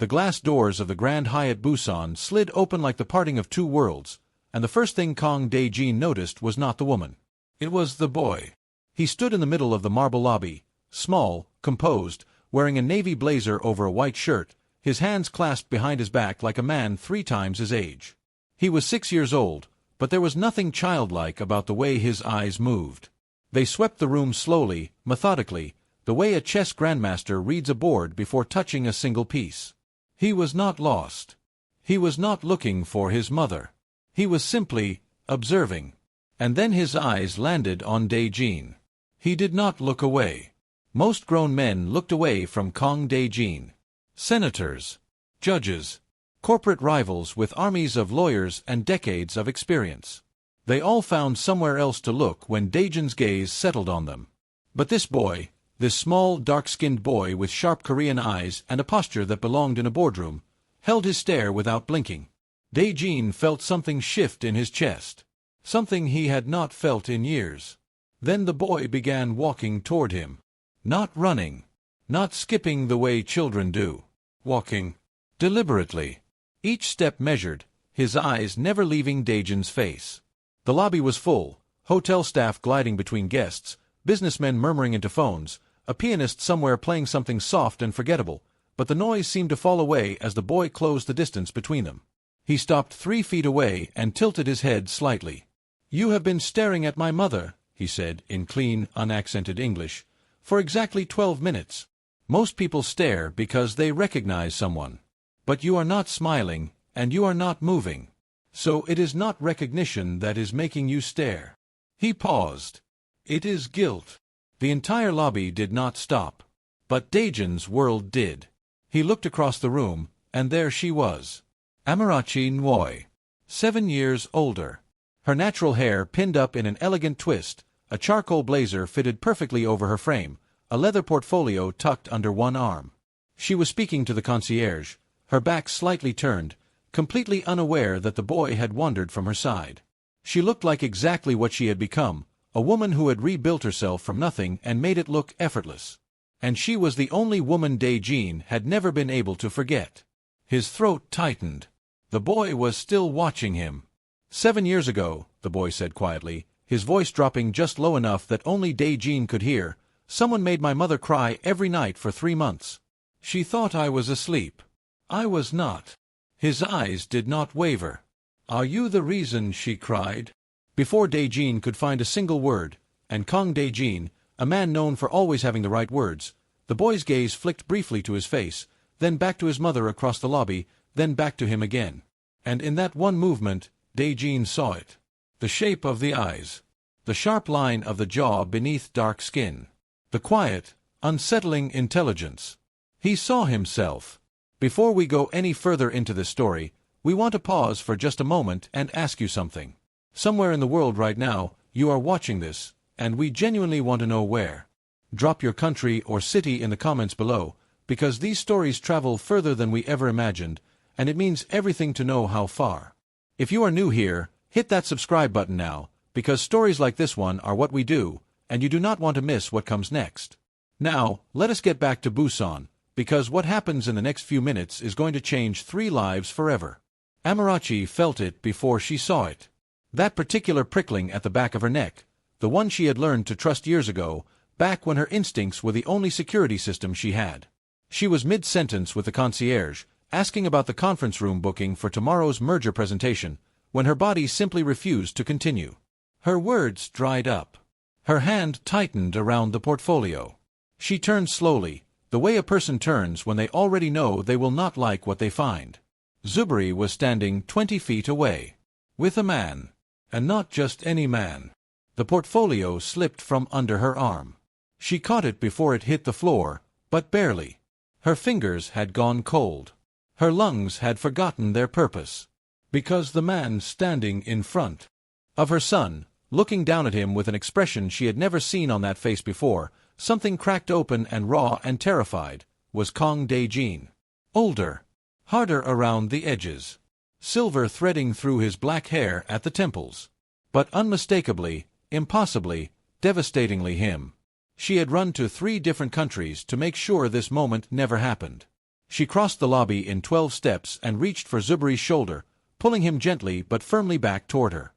The glass doors of the Grand Hyatt Busan slid open like the parting of two worlds, and the first thing Kang Dae-jin noticed was not the woman. It was the boy. He stood in the middle of the marble lobby, small, composed, wearing a navy blazer over a white shirt, his hands clasped behind his back like a man 3 times his age. He was 6 years old, but there was nothing childlike about the way his eyes moved. They swept the room slowly, methodically, the way a chess grandmaster reads a board before touching a single piece. He was not lost. He was not looking for his mother. He was simply observing. And then his eyes landed on Dae-jin. He did not look away. Most grown men looked away from Kang Dae-jin. Senators, judges, corporate rivals with armies of lawyers and decades of experience. They all found somewhere else to look when Dae-jin's gaze settled on them. But this boy, this small, dark-skinned boy with sharp Korean eyes and a posture that belonged in a boardroom, held his stare without blinking. Dae-jin felt something shift in his chest, something he had not felt in years. Then the boy began walking toward him. Not running, not skipping the way children do. Walking deliberately. Each step measured, his eyes never leaving Dae-jin's face. The lobby was full, hotel staff gliding between guests, businessmen murmuring into phones, a pianist somewhere playing something soft and forgettable, but the noise seemed to fall away as the boy closed the distance between them. He stopped 3 feet away and tilted his head slightly. "You have been staring at my mother," he said in clean, unaccented English, "for exactly 12 minutes. Most people stare because they recognize someone. But you are not smiling, and you are not moving. So it is not recognition that is making you stare." He paused. "It is guilt." The entire lobby did not stop. But Dae-jin's world did. He looked across the room, and there she was. Amarachi Nwoi. 7 years older. Her natural hair pinned up in an elegant twist, a charcoal blazer fitted perfectly over her frame, a leather portfolio tucked under one arm. She was speaking to the concierge, her back slightly turned, completely unaware that the boy had wandered from her side. She looked like exactly what she had become, a woman who had rebuilt herself from nothing and made it look effortless. And she was the only woman Dae-jin had never been able to forget. His throat tightened. The boy was still watching him. 7 years ago, the boy said quietly, his voice dropping just low enough that only Dae-jin could hear, "Someone made my mother cry every night for 3 months. She thought I was asleep. I was not." His eyes did not waver. "Are you the reason she cried?" Before Dae-jin could find a single word, and Kang Dae-jin, a man known for always having the right words, the boy's gaze flicked briefly to his face, then back to his mother across the lobby, then back to him again. And in that one movement, Dae-jin saw it. The shape of the eyes. The sharp line of the jaw beneath dark skin. The quiet, unsettling intelligence. He saw himself. Before we go any further into this story, we want to pause for just a moment and ask you something. Somewhere in the world right now, you are watching this, and we genuinely want to know where. Drop your country or city in the comments below, because these stories travel further than we ever imagined, and it means everything to know how far. If you are new here, hit that subscribe button now, because stories like this one are what we do, and you do not want to miss what comes next. Now, let us get back to Busan, because what happens in the next few minutes is going to change 3 lives forever. Amarachi felt it before she saw it. That particular prickling at the back of her neck, the one she had learned to trust years ago, back when her instincts were the only security system she had. She was mid-sentence with the concierge, asking about the conference room booking for tomorrow's merger presentation, when her body simply refused to continue. Her words dried up. Her hand tightened around the portfolio. She turned slowly, the way a person turns when they already know they will not like what they find. Zuberi was standing 20 feet away. With a man. And not just any man. The portfolio slipped from under her arm. She caught it before it hit the floor, but barely. Her fingers had gone cold. Her lungs had forgotten their purpose. Because the man standing in front of her son, looking down at him with an expression she had never seen on that face before, something cracked open and raw and terrified, was Kang Dae-jin. Older. Harder around the edges. Silver threading through his black hair at the temples. But unmistakably, impossibly, devastatingly him. She had run to 3 different countries to make sure this moment never happened. She crossed the lobby in 12 steps and reached for Zuberi's shoulder, pulling him gently but firmly back toward her.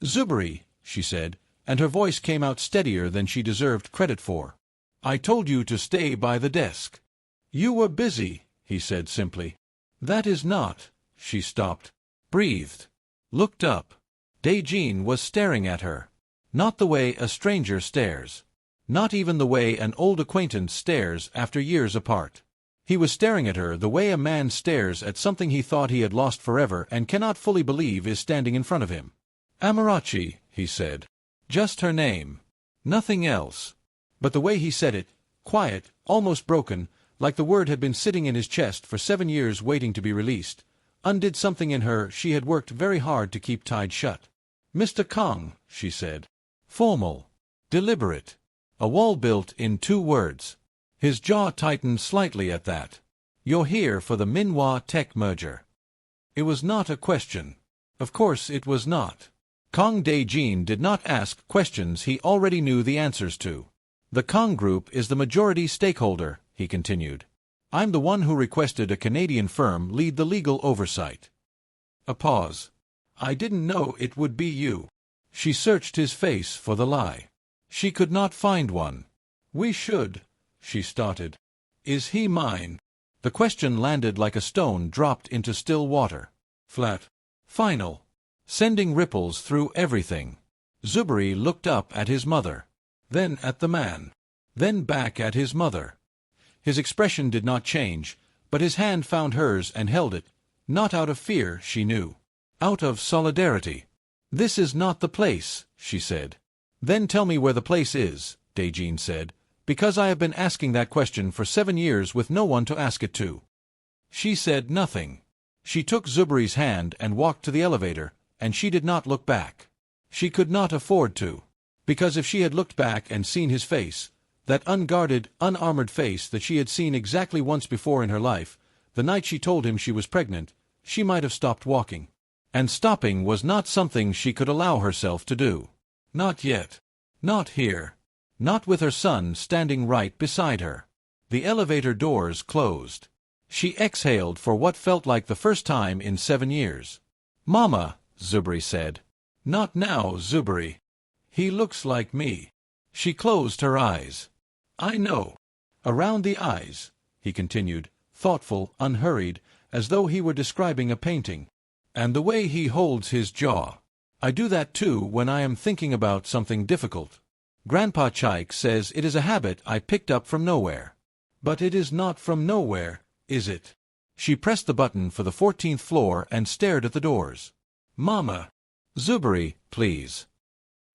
"Zuberi," she said, and her voice came out steadier than she deserved credit for. "I told you to stay by the desk." "You were busy," he said simply. "That is not—" She stopped, breathed, looked up. Dae-jin was staring at her. Not the way a stranger stares. Not even the way an old acquaintance stares after years apart. He was staring at her the way a man stares at something he thought he had lost forever and cannot fully believe is standing in front of him. "Amarachi," he said. Just her name. Nothing else. But the way he said it, quiet, almost broken, like the word had been sitting in his chest for 7 years waiting to be released, undid something in her she had worked very hard to keep tied shut. "Mr. Kong," she said. Formal. Deliberate. A wall built in 2 words. His jaw tightened slightly at that. "You're here for the Minhwa tech merger." It was not a question. Of course it was not. Kong Dae-jin did not ask questions he already knew the answers to. "The Kong Group is the majority stakeholder," he continued. "I'm the one who requested a Canadian firm lead the legal oversight." A pause. "I didn't know it would be you." She searched his face for the lie. She could not find one. "We should," she started. "Is he mine?" The question landed like a stone dropped into still water. Flat. Final. Sending ripples through everything. Zuberi looked up at his mother. Then at the man. Then back at his mother. His expression did not change, but his hand found hers and held it, not out of fear, she knew. Out of solidarity. "This is not the place," she said. "Then tell me where the place is," Dae-jin said, "because I have been asking that question for 7 years with no one to ask it to." She said nothing. She took Zuberi's hand and walked to the elevator, and she did not look back. She could not afford to. Because if she had looked back and seen his face, that unguarded, unarmored face that she had seen exactly once before in her life, the night she told him she was pregnant, she might have stopped walking. And stopping was not something she could allow herself to do. Not yet. Not here. Not with her son standing right beside her. The elevator doors closed. She exhaled for what felt like the first time in 7 years. "Mama," Zuberi said. "Not now, Zuberi. He looks like me." She closed her eyes. "I know. Around the eyes," he continued, thoughtful, unhurried, as though he were describing a painting. "And the way he holds his jaw. I do that too when I am thinking about something difficult. Grandpa Chaik says it is a habit I picked up from nowhere. But it is not from nowhere, is it?" She pressed the button for the 14th floor and stared at the doors. "Mama." "Zuberi, please."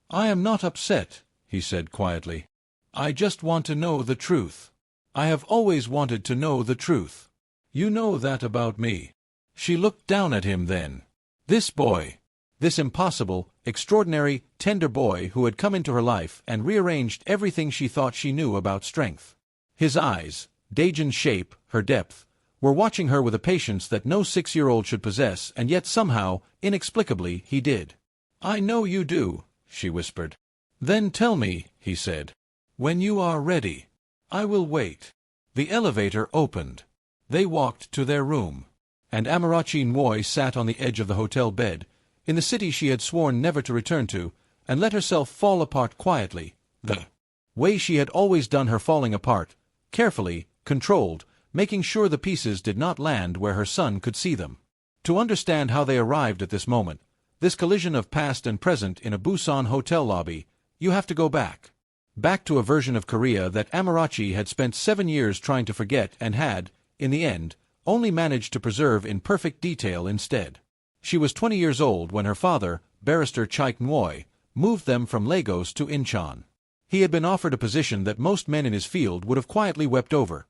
"I am not upset," he said quietly. "I just want to know the truth. I have always wanted to know the truth. You know that about me." She looked down at him then. This boy. This impossible, extraordinary, tender boy who had come into her life and rearranged everything she thought she knew about strength. His eyes, Dae-jin's shape, her depth, were watching her with a patience that no 6-year-old should possess, and yet somehow, inexplicably, he did. "I know you do," she whispered. "Then tell me," he said. "When you are ready. I will wait." The elevator opened. They walked to their room. And Amarachi Nwoi sat on the edge of the hotel bed, in the city she had sworn never to return to, and let herself fall apart quietly, the way she had always done her falling apart, carefully, controlled, making sure the pieces did not land where her son could see them. To understand how they arrived at this moment, this collision of past and present in a Busan hotel lobby, you have to go back. Back to a version of Korea that Amarachi had spent 7 years trying to forget and had, in the end, only managed to preserve in perfect detail instead. She was 20 years old when her father, Barrister Chaik Nwoi, moved them from Lagos to Incheon. He had been offered a position that most men in his field would have quietly wept over.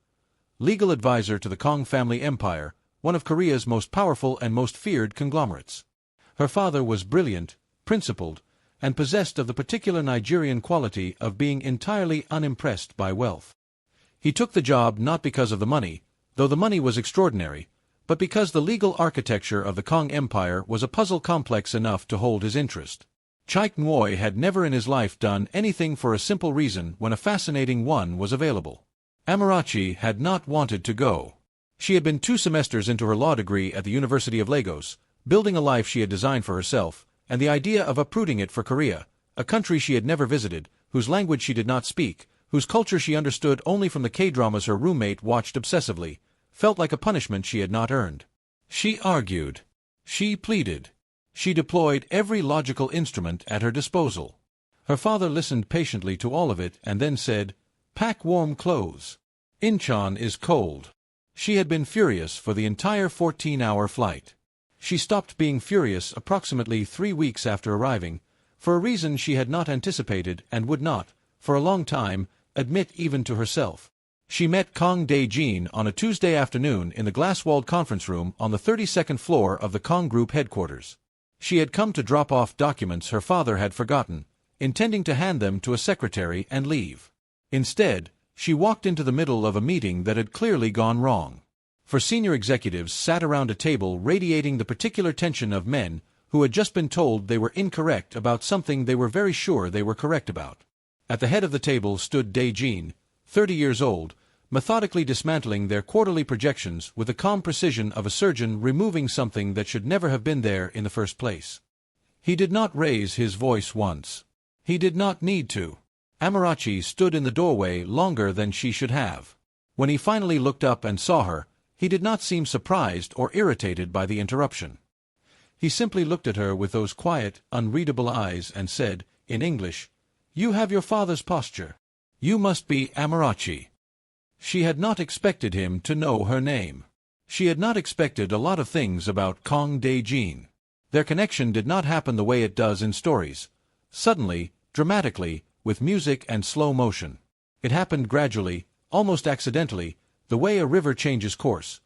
Legal advisor to the Kong family empire, one of Korea's most powerful and most feared conglomerates. Her father was brilliant, principled, and possessed of the particular Nigerian quality of being entirely unimpressed by wealth. He took the job not because of the money, though the money was extraordinary, but because the legal architecture of the Kong Empire was a puzzle complex enough to hold his interest. Chaik Nwoi had never in his life done anything for a simple reason when a fascinating one was available. Amarachi had not wanted to go. She had been 2 semesters into her law degree at the University of Lagos, building a life she had designed for herself, and the idea of uprooting it for Korea, a country she had never visited, whose language she did not speak, whose culture she understood only from the K-dramas her roommate watched obsessively, felt like a punishment she had not earned. She argued. She pleaded. She deployed every logical instrument at her disposal. Her father listened patiently to all of it and then said, "Pack warm clothes. Incheon is cold." She had been furious for the entire 14-hour flight. She stopped being furious approximately 3 weeks after arriving, for a reason she had not anticipated and would not, for a long time, admit even to herself. She met Kang Dae-jin on a Tuesday afternoon in the glass-walled conference room on the 32nd floor of the Kang Group headquarters. She had come to drop off documents her father had forgotten, intending to hand them to a secretary and leave. Instead, she walked into the middle of a meeting that had clearly gone wrong. For senior executives sat around a table radiating the particular tension of men who had just been told they were incorrect about something they were very sure they were correct about. At the head of the table stood Dae-jin, 30 years old, methodically dismantling their quarterly projections with the calm precision of a surgeon removing something that should never have been there in the first place. He did not raise his voice once. He did not need to. Amarachi stood in the doorway longer than she should have. When he finally looked up and saw her, he did not seem surprised or irritated by the interruption. He simply looked at her with those quiet, unreadable eyes and said, in English, "You have your father's posture. You must be Amarachi." She had not expected him to know her name. She had not expected a lot of things about Kang Dae-jin. Their connection did not happen the way it does in stories. Suddenly, dramatically, with music and slow motion. It happened gradually, almost accidentally, the way a river changes course.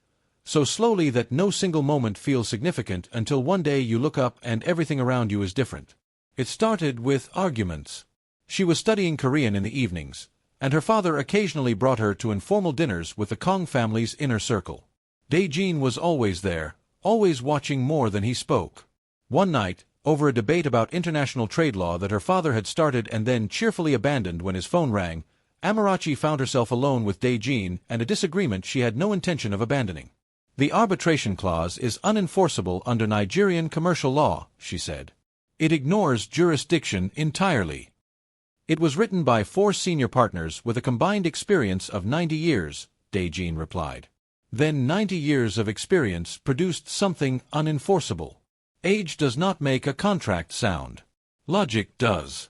So slowly that no single moment feels significant until one day you look up and everything around you is different. It started with arguments. She was studying Korean in the evenings, and her father occasionally brought her to informal dinners with the Kang family's inner circle. Dae-jin was always there, always watching more than he spoke. One night, over a debate about international trade law that her father had started and then cheerfully abandoned when his phone rang, Amarachi found herself alone with Dae-jin and a disagreement she had no intention of abandoning. "The arbitration clause is unenforceable under Nigerian commercial law," she said. "It ignores jurisdiction entirely." "It was written by 4 senior partners with a combined experience of 90 years, Dae-jin replied. "Then 90 years of experience produced something unenforceable. Age does not make a contract sound. Logic does."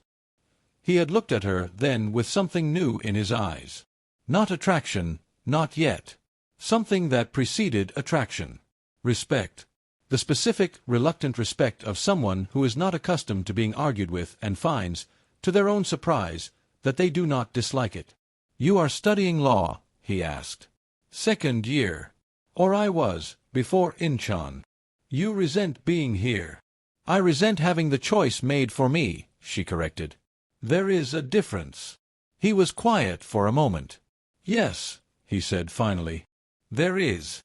He had looked at her then with something new in his eyes. Not attraction, not yet. Something that preceded attraction. Respect. The specific, reluctant respect of someone who is not accustomed to being argued with and finds, to their own surprise, that they do not dislike it. "You are studying law?" he asked. "2nd year. Or I was, before Incheon." "You resent being here." "I resent having the choice made for me," she corrected. "There is a difference." He was quiet for a moment. "Yes," he said finally. "There is."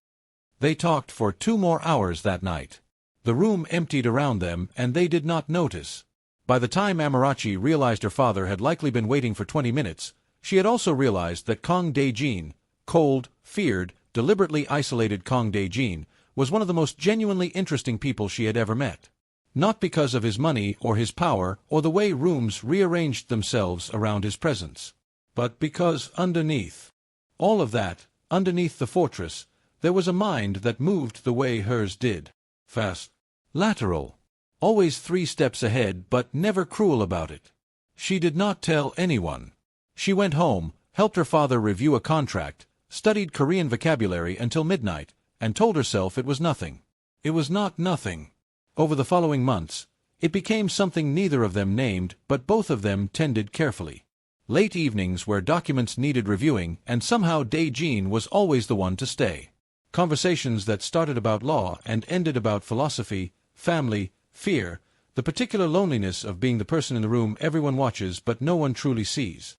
They talked for 2 more hours that night. The room emptied around them and they did not notice. By the time Amarachi realized her father had likely been waiting for 20 minutes, she had also realized that Kang Dae-jin, cold, feared, deliberately isolated Kang Dae-jin, was one of the most genuinely interesting people she had ever met. Not because of his money or his power or the way rooms rearranged themselves around his presence, but because underneath all of that, underneath the fortress, there was a mind that moved the way hers did. Fast. Lateral. Always 3 steps ahead but never cruel about it. She did not tell anyone. She went home, helped her father review a contract, studied Korean vocabulary until midnight, and told herself it was nothing. It was not nothing. Over the following months, it became something neither of them named but both of them tended carefully. Late evenings where documents needed reviewing and somehow Dae-jin was always the one to stay. Conversations that started about law and ended about philosophy, family, fear, the particular loneliness of being the person in the room everyone watches but no one truly sees.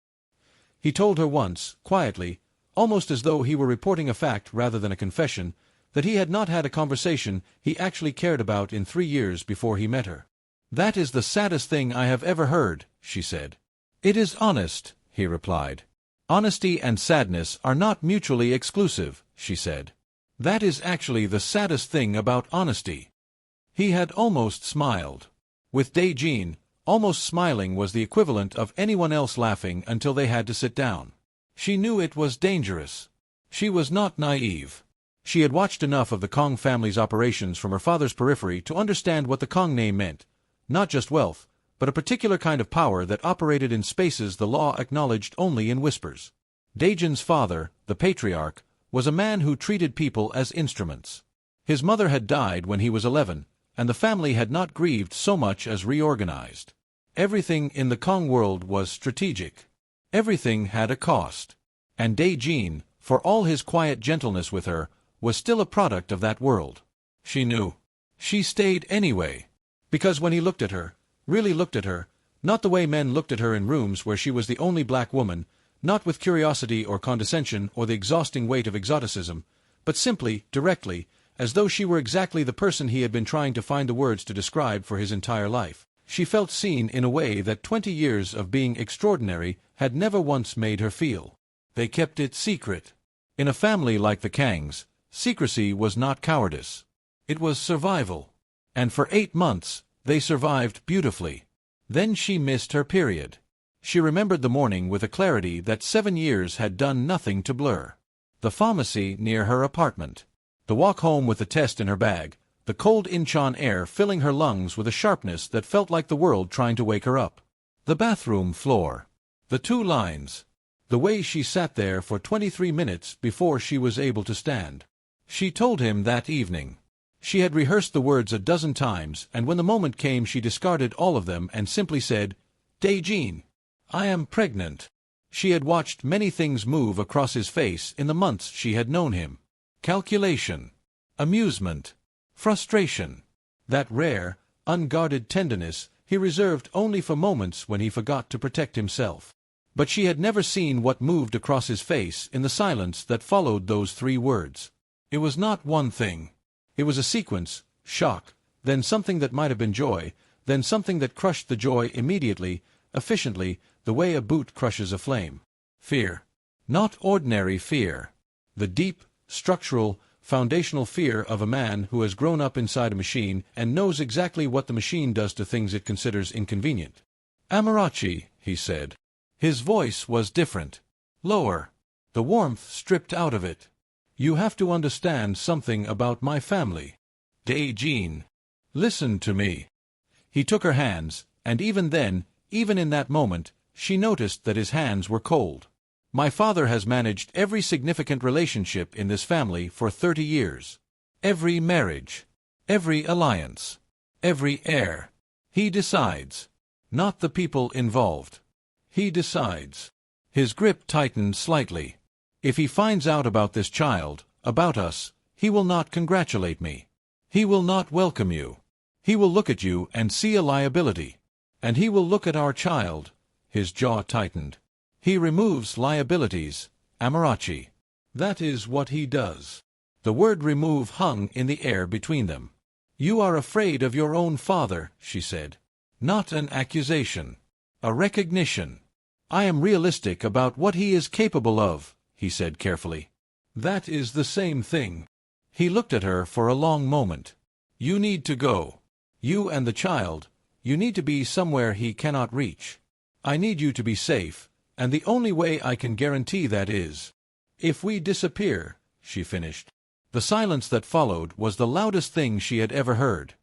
He told her once, quietly, almost as though he were reporting a fact rather than a confession, that he had not had a conversation he actually cared about in 3 years before he met her. "That is the saddest thing I have ever heard," she said. "It is honest," he replied. "Honesty and sadness are not mutually exclusive," she said. That is actually the saddest thing about honesty. He had almost smiled. With Dae-jin, almost smiling was the equivalent of anyone else laughing until they had to sit down. She knew it was dangerous. She was not naive. She had watched enough of the Kong family's operations from her father's periphery to understand what the Kong name meant. Not just wealth, but a particular kind of power that operated in spaces the law acknowledged only in whispers. Dae-jin's father, the patriarch, was a man who treated people as instruments. His mother had died when he was 11, and the family had not grieved so much as reorganized. Everything in the Kong world was strategic. Everything had a cost. And Dae-jin, for all his quiet gentleness with her, was still a product of that world. She knew. She stayed anyway. Because when he looked at her, really looked at her, not the way men looked at her in rooms where she was the only black woman, not with curiosity or condescension or the exhausting weight of exoticism, but simply, directly, as though she were exactly the person he had been trying to find the words to describe for his entire life, she felt seen in a way that 20 years of being extraordinary had never once made her feel. They kept it secret. In a family like the Kangs, secrecy was not cowardice. It was survival. And for 8 months, they survived beautifully. Then she missed her period. She remembered the morning with a clarity that 7 years had done nothing to blur. The pharmacy near her apartment. The walk home with the test in her bag, the cold Incheon air filling her lungs with a sharpness that felt like the world trying to wake her up. The bathroom floor. The 2 lines. The way she sat there for 23 minutes before she was able to stand. She told him that evening. She had rehearsed the words a dozen times, and when the moment came she discarded all of them and simply said, "Dae-jin, I am pregnant." She had watched many things move across his face in the months she had known him. Calculation, amusement, frustration. That rare, unguarded tenderness he reserved only for moments when he forgot to protect himself. But she had never seen what moved across his face in the silence that followed those 3 words. It was not one thing. It was a sequence, shock, then something that might have been joy, then something that crushed the joy immediately, efficiently, the way a boot crushes a flame. Fear. Not ordinary fear. The deep, structural, foundational fear of a man who has grown up inside a machine and knows exactly what the machine does to things it considers inconvenient. "Amarachi," he said. His voice was different. Lower. The warmth stripped out of it. "You have to understand something about my family. Dae-jin. Listen to me." He took her hands, and even then, even in that moment, she noticed that his hands were cold. "My father has managed every significant relationship in this family for 30 years. Every marriage. Every alliance. Every heir. He decides. Not the people involved. He decides." His grip tightened slightly. "If he finds out about this child, about us, he will not congratulate me. He will not welcome you. He will look at you and see a liability. And he will look at our child." His jaw tightened. "He removes liabilities, Amarachi. That is what he does." The word remove hung in the air between them. "You are afraid of your own father," she said. "Not an accusation. A recognition. I am realistic about what he is capable of," he said carefully. "That is the same thing." He looked at her for a long moment. "You need to go. You and the child. You need to be somewhere he cannot reach. I need you to be safe, and the only way I can guarantee that is if we disappear," she finished. The silence that followed was the loudest thing she had ever heard.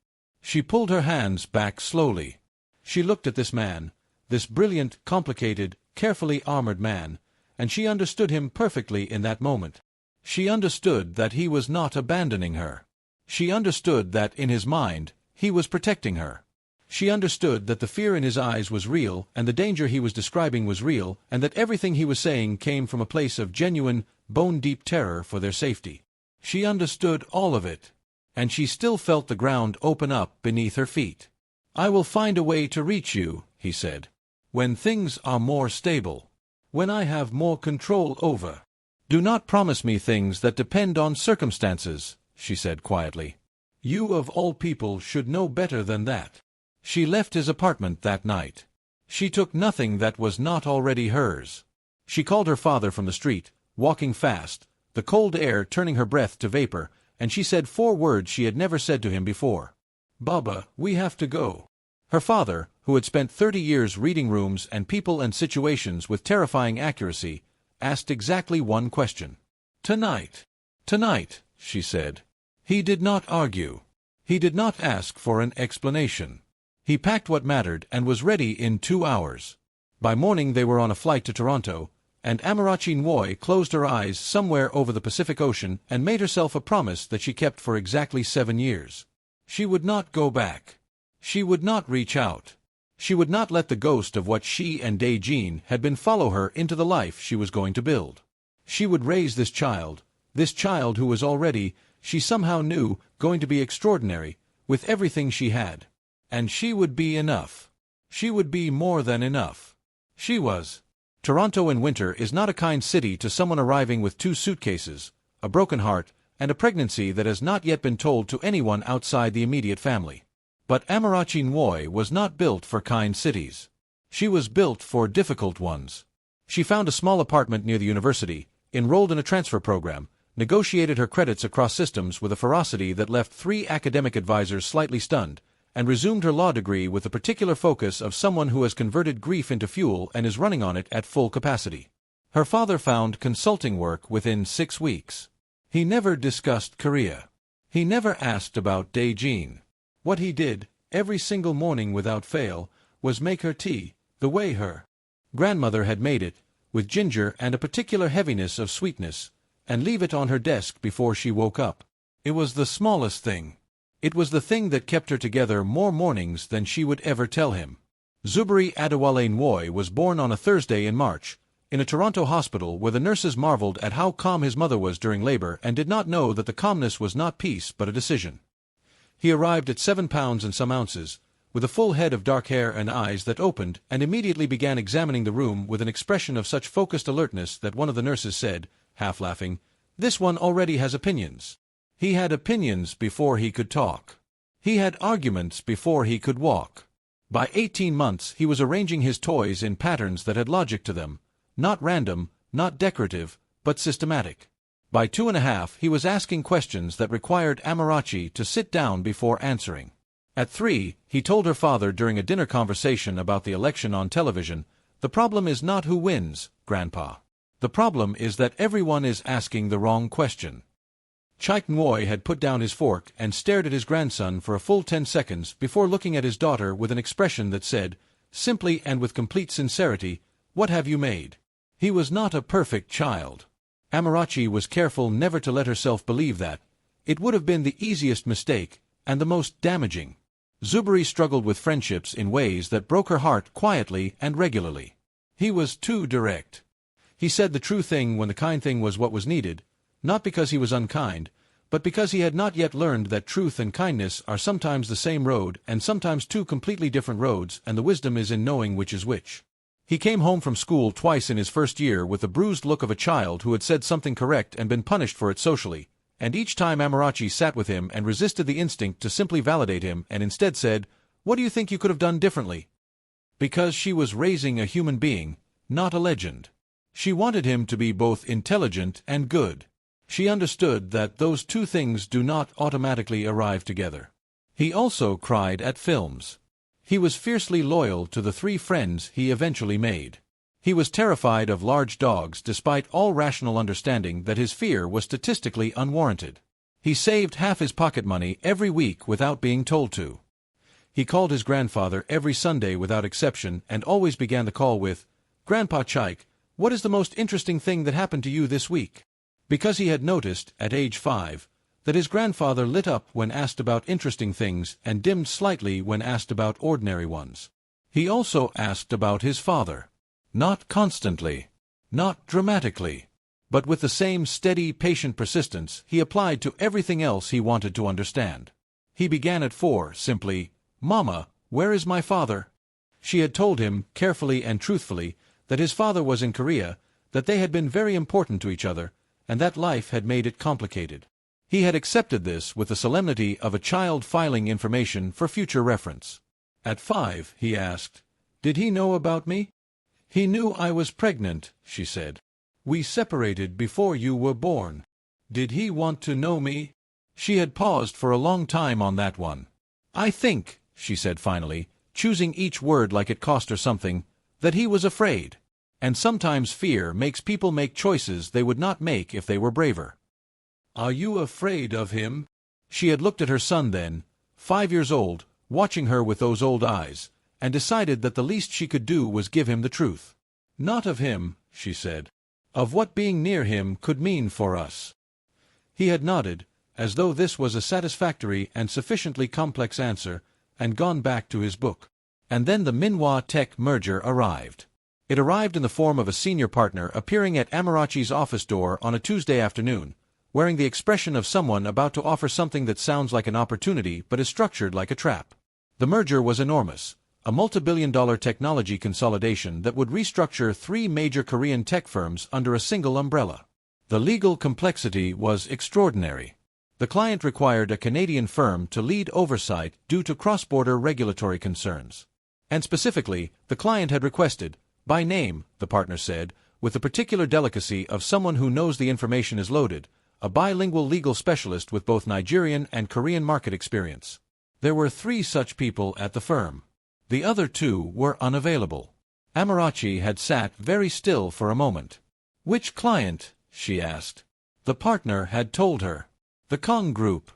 She pulled her hands back slowly. She looked at this man, this brilliant, complicated, carefully armored man, and she understood him perfectly in that moment. She understood that he was not abandoning her. She understood that, in his mind, he was protecting her. She understood that the fear in his eyes was real, and the danger he was describing was real, and that everything he was saying came from a place of genuine, bone-deep terror for their safety. She understood all of it, and she still felt the ground open up beneath her feet. "I will find a way to reach you," he said. "When things are more stable. When I have more control over." "Do not promise me things that depend on circumstances," she said quietly. "You of all people should know better than that." She left his apartment that night. She took nothing that was not already hers. She called her father from the street, walking fast, the cold air turning her breath to vapor, and she said 4 words she had never said to him before. "Baba, we have to go." Her father, who had spent 30 years reading rooms and people and situations with terrifying accuracy, asked exactly one question. "Tonight." "Tonight," she said. He did not argue. He did not ask for an explanation. He packed what mattered and was ready in 2 hours. By morning they were on a flight to Toronto, and Amarachi Nwoi closed her eyes somewhere over the Pacific Ocean and made herself a promise that she kept for exactly 7 years. She would not go back. She would not reach out. She would not let the ghost of what she and Dae-jin had been follow her into the life she was going to build. She would raise this child who was already, she somehow knew, going to be extraordinary, with everything she had. And she would be enough. She would be more than enough. She was. Toronto in winter is not a kind city to someone arriving with 2 suitcases, a broken heart, and a pregnancy that has not yet been told to anyone outside the immediate family. But Amarachi Nwoi was not built for kind cities. She was built for difficult ones. She found a small apartment near the university, enrolled in a transfer program, negotiated her credits across systems with a ferocity that left 3 academic advisors slightly stunned, and resumed her law degree with the particular focus of someone who has converted grief into fuel and is running on it at full capacity. Her father found consulting work within 6 weeks. He never discussed Korea. He never asked about Dae-jin. What he did, every single morning without fail, was make her tea, the way her grandmother had made it, with ginger and a particular heaviness of sweetness, and leave it on her desk before she woke up. It was the smallest thing. It was the thing that kept her together more mornings than she would ever tell him. Zuberi Adewale Nwoi was born on a Thursday in March, in a Toronto hospital where the nurses marveled at how calm his mother was during labor and did not know that the calmness was not peace but a decision. He arrived at 7 pounds and some ounces, with a full head of dark hair and eyes that opened, and immediately began examining the room with an expression of such focused alertness that one of the nurses said, half laughing, "This one already has opinions." He had opinions before he could talk. He had arguments before he could walk. By 18 months he was arranging his toys in patterns that had logic to them, not random, not decorative, but systematic. By 2.5 he was asking questions that required Amarachi to sit down before answering. At 3, he told her father during a dinner conversation about the election on television, "The problem is not who wins, Grandpa. The problem is that everyone is asking the wrong question." Chaik Nwoi had put down his fork and stared at his grandson for a full 10 seconds before looking at his daughter with an expression that said, simply and with complete sincerity, "What have you made?" He was not a perfect child. Amarachi was careful never to let herself believe that. It would have been the easiest mistake, and the most damaging. Zuberi struggled with friendships in ways that broke her heart quietly and regularly. He was too direct. He said the true thing when the kind thing was what was needed, not because he was unkind, but because he had not yet learned that truth and kindness are sometimes the same road and sometimes 2 completely different roads, and the wisdom is in knowing which is which. He came home from school twice in his first year with the bruised look of a child who had said something correct and been punished for it socially, and each time Amarachi sat with him and resisted the instinct to simply validate him and instead said, "What do you think you could have done differently?" Because she was raising a human being, not a legend. She wanted him to be both intelligent and good. She understood that those 2 things do not automatically arrive together. He also cried at films. He was fiercely loyal to the 3 friends he eventually made. He was terrified of large dogs despite all rational understanding that his fear was statistically unwarranted. He saved half his pocket money every week without being told to. He called his grandfather every Sunday without exception and always began the call with, "Grandpa Chaik, what is the most interesting thing that happened to you this week?" Because he had noticed, at age 5, that his grandfather lit up when asked about interesting things and dimmed slightly when asked about ordinary ones. He also asked about his father. Not constantly, not dramatically, but with the same steady, patient persistence he applied to everything else he wanted to understand. He began at 4, simply, "Mama, where is my father?" She had told him, carefully and truthfully, that his father was in Korea, that they had been very important to each other, and that life had made it complicated. He had accepted this with the solemnity of a child filing information for future reference. At 5, he asked, "Did he know about me?" "He knew I was pregnant," she said. "We separated before you were born." Did he want to know me? She had paused for a long time on that one. I think, she said finally, choosing each word like it cost her something, that he was afraid. And sometimes fear makes people make choices they would not make if they were braver. Are you afraid of him? She had looked at her son then, 5 years old, watching her with those old eyes, and decided that the least she could do was give him the truth. Not of him, she said. Of what being near him could mean for us. He had nodded, as though this was a satisfactory and sufficiently complex answer, and gone back to his book. And then the Minhwa Tech merger arrived. It arrived in the form of a senior partner appearing at Amarachi's office door on a Tuesday afternoon, wearing the expression of someone about to offer something that sounds like an opportunity but is structured like a trap. The merger was enormous, a multi-billion-dollar technology consolidation that would restructure 3 major Korean tech firms under a single umbrella. The legal complexity was extraordinary. The client required a Canadian firm to lead oversight due to cross-border regulatory concerns. And specifically, the client had requested, by name, the partner said, with the particular delicacy of someone who knows the information is loaded, a bilingual legal specialist with both Nigerian and Korean market experience. There were 3 such people at the firm. The other 2 were unavailable. Amarachi had sat very still for a moment. Which client? She asked. The partner had told her. The Kong Group.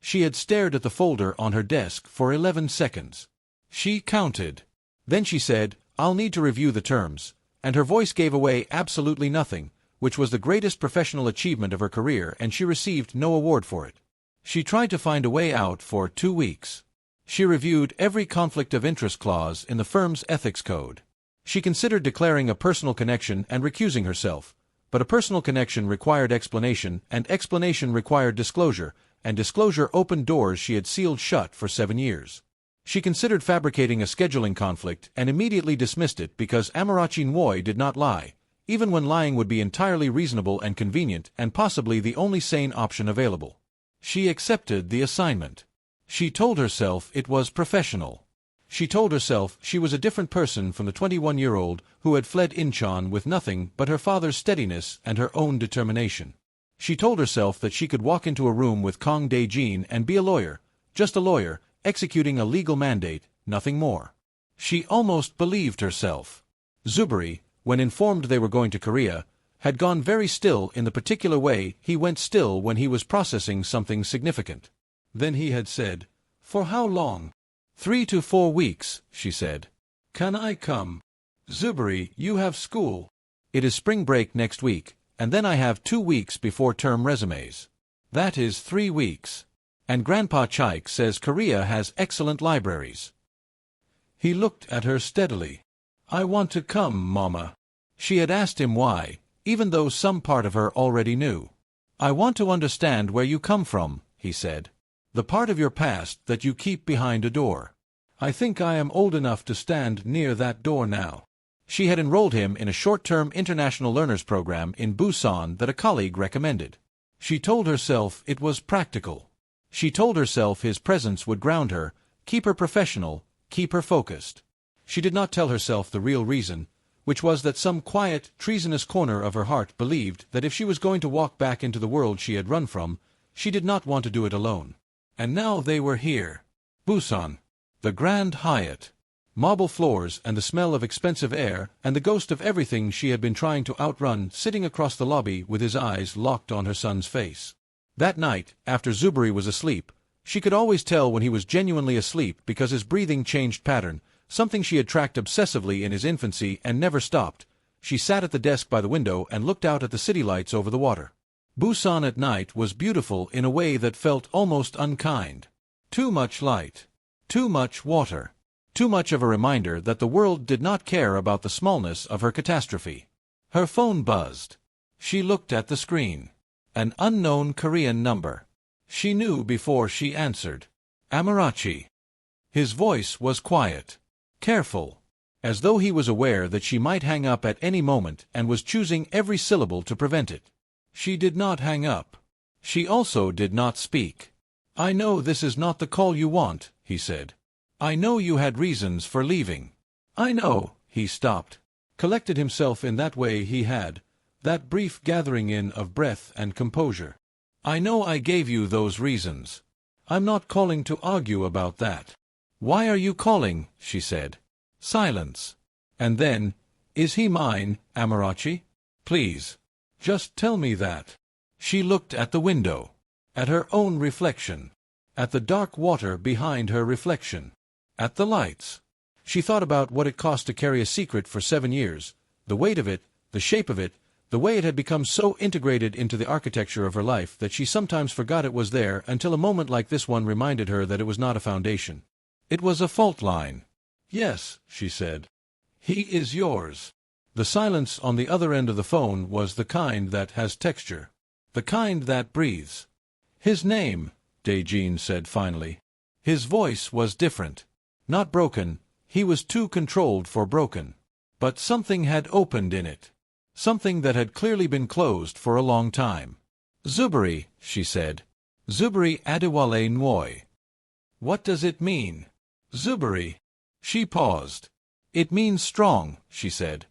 She had stared at the folder on her desk for 11 seconds. She counted. Then she said, I'll need to review the terms, and her voice gave away absolutely nothing, which was the greatest professional achievement of her career, and she received no award for it. She tried to find a way out for 2 weeks. She reviewed every conflict of interest clause in the firm's ethics code. She considered declaring a personal connection and recusing herself, but a personal connection required explanation, and explanation required disclosure, and disclosure opened doors she had sealed shut for 7 years. She considered fabricating a scheduling conflict and immediately dismissed it because Amarachi Nwoi did not lie, even when lying would be entirely reasonable and convenient and possibly the only sane option available. She accepted the assignment. She told herself it was professional. She told herself she was a different person from the 21-year-old who had fled Incheon with nothing but her father's steadiness and her own determination. She told herself that she could walk into a room with Kong Dae-jin and be a lawyer, just a lawyer, executing a legal mandate, nothing more. She almost believed herself. Zuberi, when informed they were going to Korea, had gone very still in the particular way he went still when he was processing something significant. Then he had said, "For how long?" 3 to 4 weeks, she said. "Can I come?" "Zuberi, you have school." "It is spring break next week, and then I have 2 weeks before term resumes." "That is 3 weeks. And Grandpa Chaik says Korea has excellent libraries." He looked at her steadily. "I want to come, Mama." She had asked him why, even though some part of her already knew. "I want to understand where you come from," he said. "The part of your past that you keep behind a door. I think I am old enough to stand near that door now." She had enrolled him in a short-term international learners program in Busan that a colleague recommended. She told herself it was practical. She told herself his presence would ground her, keep her professional, keep her focused. She did not tell herself the real reason, which was that some quiet, treasonous corner of her heart believed that if she was going to walk back into the world she had run from, she did not want to do it alone. And now they were here. Busan. The Grand Hyatt. Marble floors and the smell of expensive air and the ghost of everything she had been trying to outrun sitting across the lobby with his eyes locked on her son's face. That night, after Zuberi was asleep, she could always tell when he was genuinely asleep because his breathing changed pattern, something she had tracked obsessively in his infancy and never stopped. She sat at the desk by the window and looked out at the city lights over the water. Busan at night was beautiful in a way that felt almost unkind. Too much light. Too much water. Too much of a reminder that the world did not care about the smallness of her catastrophe. Her phone buzzed. She looked at the screen. An unknown Korean number. She knew before she answered. Amarachi. His voice was quiet. Careful. As though he was aware that she might hang up at any moment and was choosing every syllable to prevent it. She did not hang up. She also did not speak. "I know this is not the call you want," he said. "I know you had reasons for leaving." "I know." He stopped. Collected himself in that way he had, that brief gathering in of breath and composure. I know I gave you those reasons. I'm not calling to argue about that. Why are you calling? She said. Silence. And then, is he mine, Amarachi? Please. Just tell me that. She looked at the window. At her own reflection. At the dark water behind her reflection. At the lights. She thought about what it cost to carry a secret for 7 years, the weight of it, the shape of it, the way it had become so integrated into the architecture of her life that she sometimes forgot it was there until a moment like this one reminded her that it was not a foundation. It was a fault line. Yes, she said. He is yours. The silence on the other end of the phone was the kind that has texture. The kind that breathes. His name, Dae-jin said finally. His voice was different. Not broken. He was too controlled for broken. But something had opened in it. Something that had clearly been closed for a long time. Zuberi, she said. Zuberi Adewale Nwoy. What does it mean? Zuberi. She paused. It means strong, she said.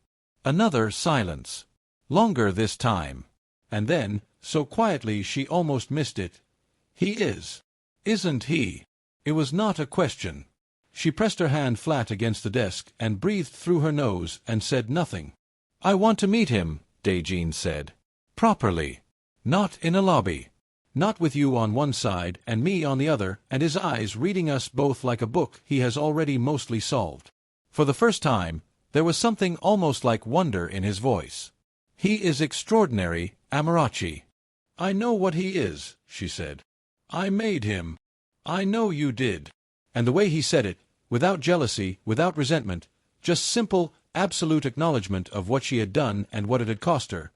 Another silence. Longer this time. And then, so quietly she almost missed it. He is. Isn't he? It was not a question. She pressed her hand flat against the desk and breathed through her nose and said nothing. I want to meet him, Dae-jin said. Properly. Not in a lobby. Not with you on one side and me on the other, and his eyes reading us both like a book he has already mostly solved. For the first time, there was something almost like wonder in his voice. He is extraordinary, Amarachi. I know what he is, she said. I made him. I know you did. And the way he said it, without jealousy, without resentment, just simple, absolute acknowledgement of what she had done and what it had cost her,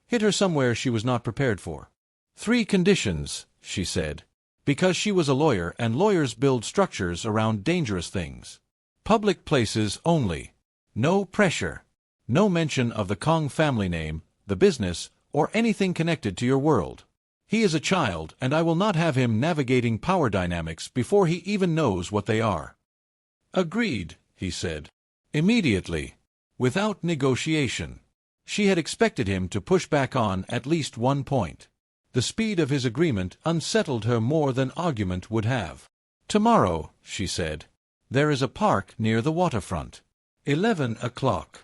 hit her somewhere she was not prepared for. 3 conditions, she said. Because she was a lawyer and lawyers build structures around dangerous things. Public places only. No pressure. No mention of the Kong family name, the business, or anything connected to your world. He is a child, and I will not have him navigating power dynamics before he even knows what they are. Agreed, he said. Immediately. Without negotiation. She had expected him to push back on at least one point. The speed of his agreement unsettled her more than argument would have. Tomorrow, she said. There is a park near the waterfront. 11 o'clock.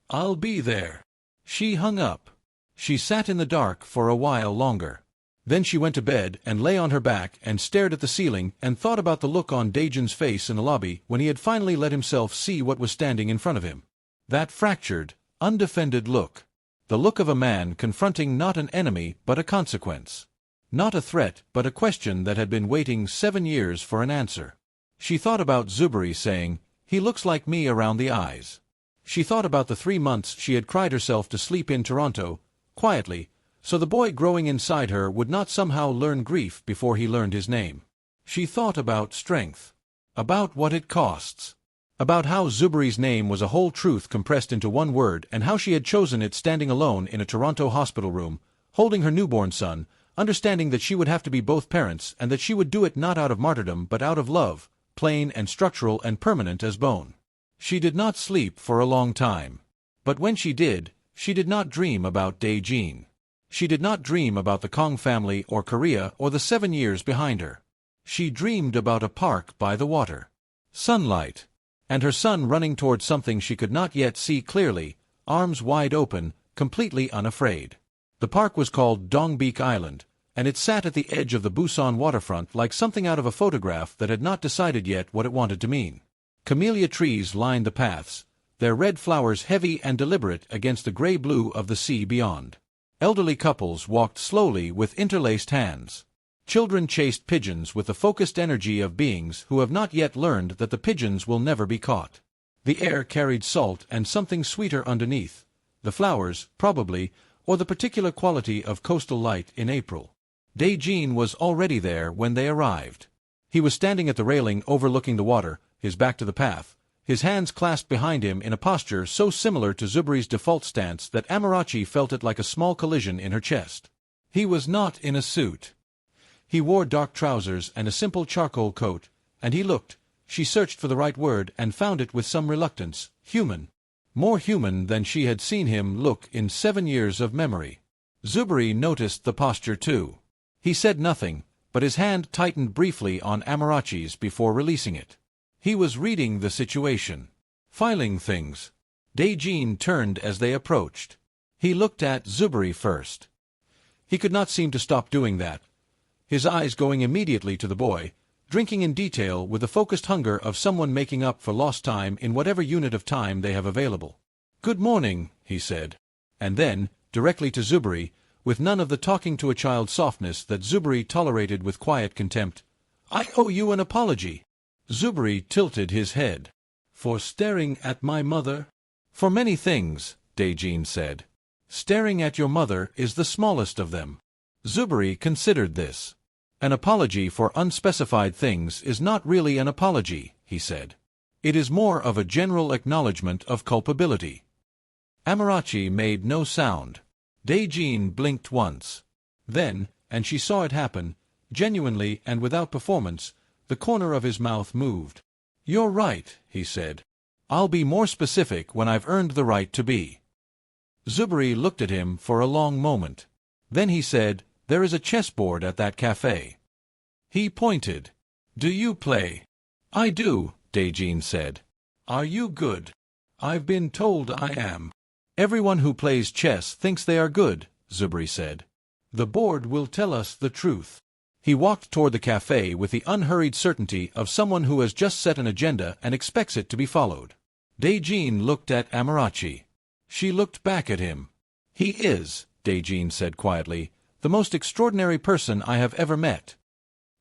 I'll be there. She hung up. She sat in the dark for a while longer. Then she went to bed and lay on her back and stared at the ceiling and thought about the look on Dae-jin's face in the lobby when he had finally let himself see what was standing in front of him. That fractured, undefended look. The look of a man confronting not an enemy but a consequence. Not a threat but a question that had been waiting 7 years for an answer. She thought about Zuberi saying, "He looks like me around the eyes." She thought about the 3 months she had cried herself to sleep in Toronto, quietly, so the boy growing inside her would not somehow learn grief before he learned his name. She thought about strength. About what it costs. About how Zuberi's name was a whole truth compressed into one word and how she had chosen it standing alone in a Toronto hospital room, holding her newborn son, understanding that she would have to be both parents and that she would do it not out of martyrdom but out of love, plain and structural and permanent as bone. She did not sleep for a long time. But when she did not dream about Dae-jin. She did not dream about the Kong family or Korea or the 7 years behind her. She dreamed about a park by the water. Sunlight. And her son running towards something she could not yet see clearly, arms wide open, completely unafraid. The park was called Dongbeek Island, and it sat at the edge of the Busan waterfront like something out of a photograph that had not decided yet what it wanted to mean. Camellia trees lined the paths, their red flowers heavy and deliberate against the gray-blue of the sea beyond. Elderly couples walked slowly with interlaced hands. Children chased pigeons with the focused energy of beings who have not yet learned that the pigeons will never be caught. The air carried salt and something sweeter underneath. The flowers, probably, or the particular quality of coastal light in April. Dae-jin was already there when they arrived. He was standing at the railing overlooking the water, his back to the path, his hands clasped behind him in a posture so similar to Zuberi's default stance that Amarachi felt it like a small collision in her chest. He was not in a suit. He wore dark trousers and a simple charcoal coat, and he looked, she searched for the right word and found it with some reluctance, human. More human than she had seen him look in 7 years of memory. Zuberi noticed the posture too. He said nothing, but his hand tightened briefly on Amarachi's before releasing it. He was reading the situation. Filing things. Dae-jin turned as they approached. He looked at Zuberi first. He could not seem to stop doing that, his eyes going immediately to the boy, drinking in detail with the focused hunger of someone making up for lost time in whatever unit of time they have available. "Good morning," he said. And then, directly to Zuberi, with none of the talking to a child softness that Zuberi tolerated with quiet contempt, "I owe you an apology." Zuberi tilted his head. "For staring at my mother?" "For many things," Dae-jin said. "Staring at your mother is the smallest of them." Zuberi considered this. "An apology for unspecified things is not really an apology," he said. "It is more of a general acknowledgement of culpability." Amarachi made no sound. Dae-jin blinked once. Then, and she saw it happen, genuinely and without performance, the corner of his mouth moved. "You're right," he said. "I'll be more specific when I've earned the right to be." Zuberi looked at him for a long moment. Then he said, "There is a chessboard at that cafe." He pointed. "Do you play?" "I do," Dae-jin said. "Are you good?" "I've been told I am." "Everyone who plays chess thinks they are good," Zuberi said. "The board will tell us the truth." He walked toward the cafe with the unhurried certainty of someone who has just set an agenda and expects it to be followed. Dae-jin looked at Amarachi. She looked back at him. "He is," Dae-jin said quietly, "the most extraordinary person I have ever met."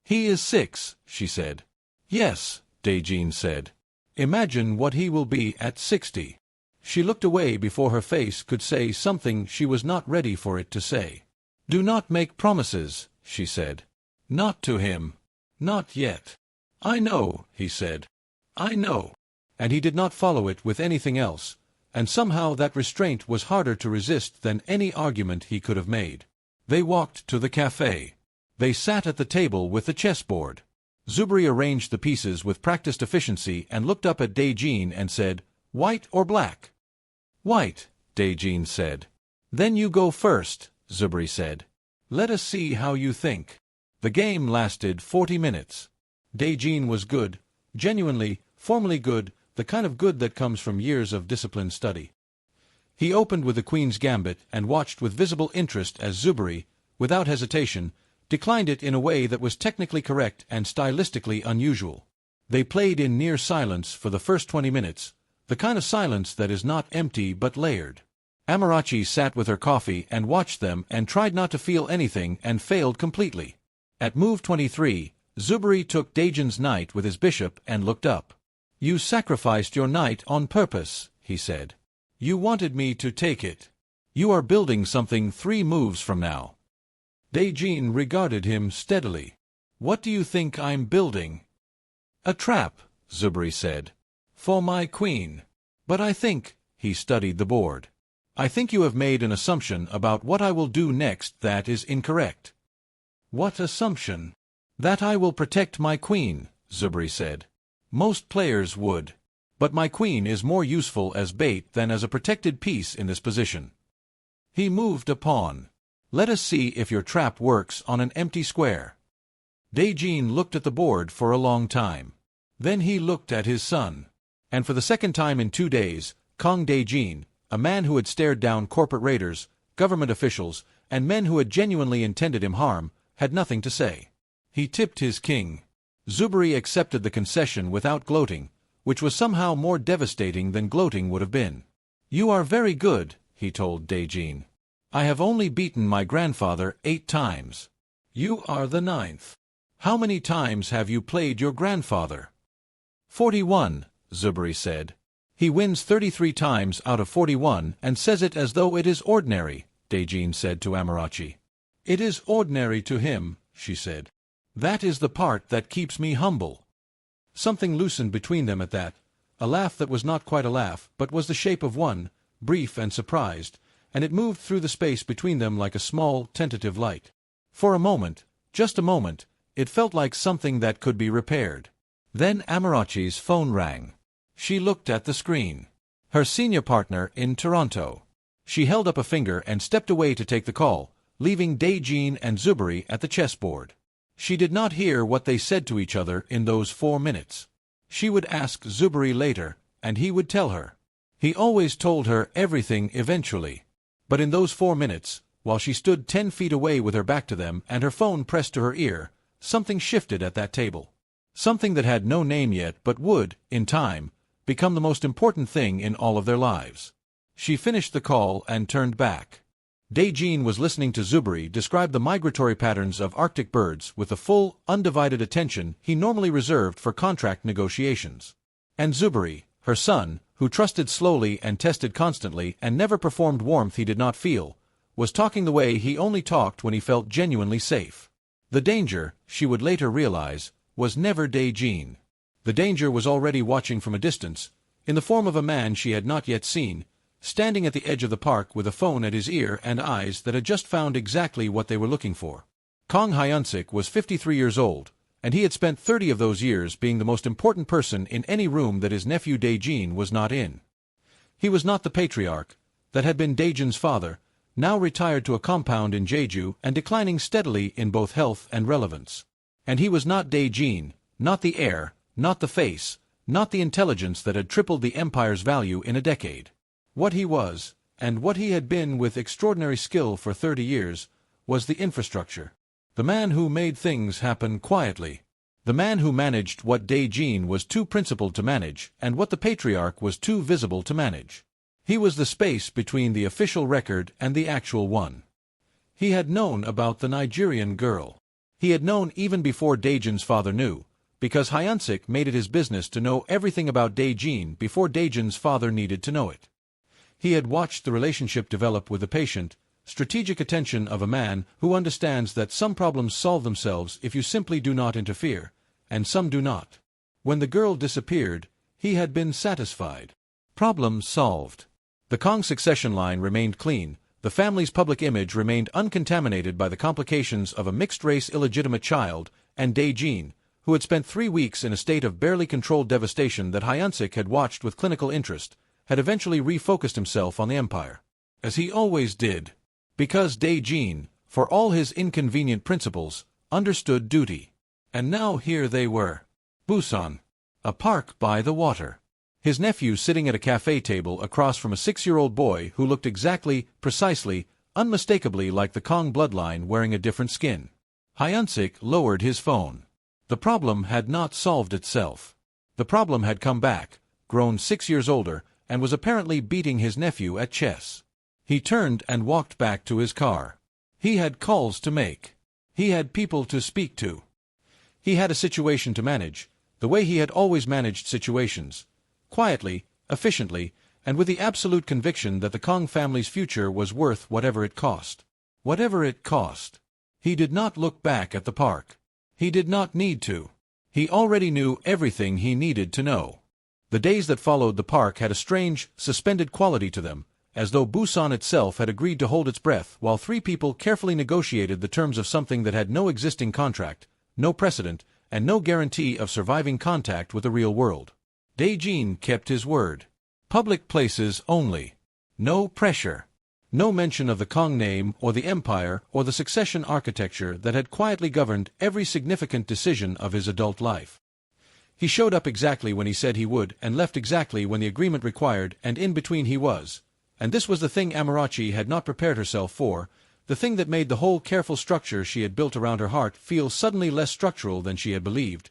"He is 6, she said. "Yes," Dae-jin said. "Imagine what he will be at 60. She looked away before her face could say something she was not ready for it to say. "Do not make promises," she said. "Not to him. Not yet." "I know," he said. "I know." And he did not follow it with anything else, and somehow that restraint was harder to resist than any argument he could have made. They walked to the cafe. They sat at the table with the chessboard. Zuberi arranged the pieces with practiced efficiency and looked up at Dae-jin and said, "White or black?" "White," Dae-jin said. "Then you go first," Zuberi said. "Let us see how you think." The game lasted 40 minutes. Dae-jin was good, genuinely, formally good, the kind of good that comes from years of disciplined study. He opened with the Queen's Gambit and watched with visible interest as Zuberi, without hesitation, declined it in a way that was technically correct and stylistically unusual. They played in near silence for the first 20 minutes, the kind of silence that is not empty but layered. Amarachi sat with her coffee and watched them and tried not to feel anything and failed completely. At move 23, Zuberi took Dae-jin's knight with his bishop and looked up. "You sacrificed your knight on purpose," he said. "You wanted me to take it. You are building something 3 moves from now." Dae-jin regarded him steadily. "What do you think I'm building?" "A trap," Zuberi said. "For my queen. But I think," he studied the board, "I think you have made an assumption about what I will do next that is incorrect." "What assumption?" "That I will protect my queen," Zuberi said. "Most players would. But my queen is more useful as bait than as a protected piece in this position." He moved a pawn. "Let us see if your trap works on an empty square." Dae-jin looked at the board for a long time. Then he looked at his son. And for the second time in 2 days, Kong Dae-jin, a man who had stared down corporate raiders, government officials, and men who had genuinely intended him harm, had nothing to say. He tipped his king. Zuberi accepted the concession without gloating, which was somehow more devastating than gloating would have been. "You are very good," he told Dae-jin. "I have only beaten my grandfather 8 times. You are the 9th. How many times have you played your grandfather?" 41, Zuberi said. "He wins 33 times out of 41 and says it as though it is ordinary," Dae-jin said to Amarachi. "It is ordinary to him," she said. "That is the part that keeps me humble." Something loosened between them at that, a laugh that was not quite a laugh, but was the shape of one, brief and surprised, and it moved through the space between them like a small, tentative light. For a moment, just a moment, it felt like something that could be repaired. Then Amarachi's phone rang. She looked at the screen. Her senior partner in Toronto. She held up a finger and stepped away to take the call, leaving Dae-jin and Zuberi at the chessboard. She did not hear what they said to each other in those 4 minutes. She would ask Zuberi later, and he would tell her. He always told her everything eventually. But in those 4 minutes, while she stood 10 feet away with her back to them and her phone pressed to her ear, something shifted at that table. Something that had no name yet but would, in time, become the most important thing in all of their lives. She finished the call and turned back. Dae-jin was listening to Zuberi describe the migratory patterns of Arctic birds with the full, undivided attention he normally reserved for contract negotiations. And Zuberi, her son, who trusted slowly and tested constantly and never performed warmth he did not feel, was talking the way he only talked when he felt genuinely safe. The danger, she would later realize, was never Dae-jin. The danger was already watching from a distance, in the form of a man she had not yet seen, standing at the edge of the park with a phone at his ear and eyes that had just found exactly what they were looking for. Kang Hyun-sik was 53 years old, and he had spent 30 of those years being the most important person in any room that his nephew Dae-jin was not in. He was not the patriarch that had been Dae-jin's father, now retired to a compound in Jeju and declining steadily in both health and relevance. And he was not Dae-jin, not the heir, not the face, not the intelligence that had tripled the empire's value in a decade. What he was, and what he had been with extraordinary skill for 30 years, was the infrastructure. The man who made things happen quietly. The man who managed what Dae-jin was too principled to manage and what the patriarch was too visible to manage. He was the space between the official record and the actual one. He had known about the Nigerian girl. He had known even before Dae-jin's father knew, because Hyun-sik made it his business to know everything about Dae-jin before Dae-jin's father needed to know it. He had watched the relationship develop with the patient, strategic attention of a man who understands that some problems solve themselves if you simply do not interfere, and some do not. When the girl disappeared, he had been satisfied. Problem solved. The Kang succession line remained clean, the family's public image remained uncontaminated by the complications of a mixed-race illegitimate child, and Dae-jin, who had spent 3 weeks in a state of barely controlled devastation that Hyun-sik had watched with clinical interest, had eventually refocused himself on the empire. As he always did. Because Dae-jin, for all his inconvenient principles, understood duty. And now here they were. Busan. A park by the water. His nephew sitting at a cafe table across from a 6-year-old boy who looked exactly, precisely, unmistakably like the Kang bloodline wearing a different skin. Hyun-sik lowered his phone. The problem had not solved itself. The problem had come back, grown 6 years older, and was apparently beating his nephew at chess. He turned and walked back to his car. He had calls to make. He had people to speak to. He had a situation to manage, the way he had always managed situations. Quietly, efficiently, and with the absolute conviction that the Kang family's future was worth whatever it cost. Whatever it cost. He did not look back at the park. He did not need to. He already knew everything he needed to know. The days that followed the park had a strange, suspended quality to them, as though Busan itself had agreed to hold its breath while 3 people carefully negotiated the terms of something that had no existing contract, no precedent, and no guarantee of surviving contact with the real world. Dae-jin kept his word. Public places only. No pressure. No mention of the Kang name or the empire or the succession architecture that had quietly governed every significant decision of his adult life. He showed up exactly when he said he would and left exactly when the agreement required, and in between he was. And this was the thing Amarachi had not prepared herself for, the thing that made the whole careful structure she had built around her heart feel suddenly less structural than she had believed.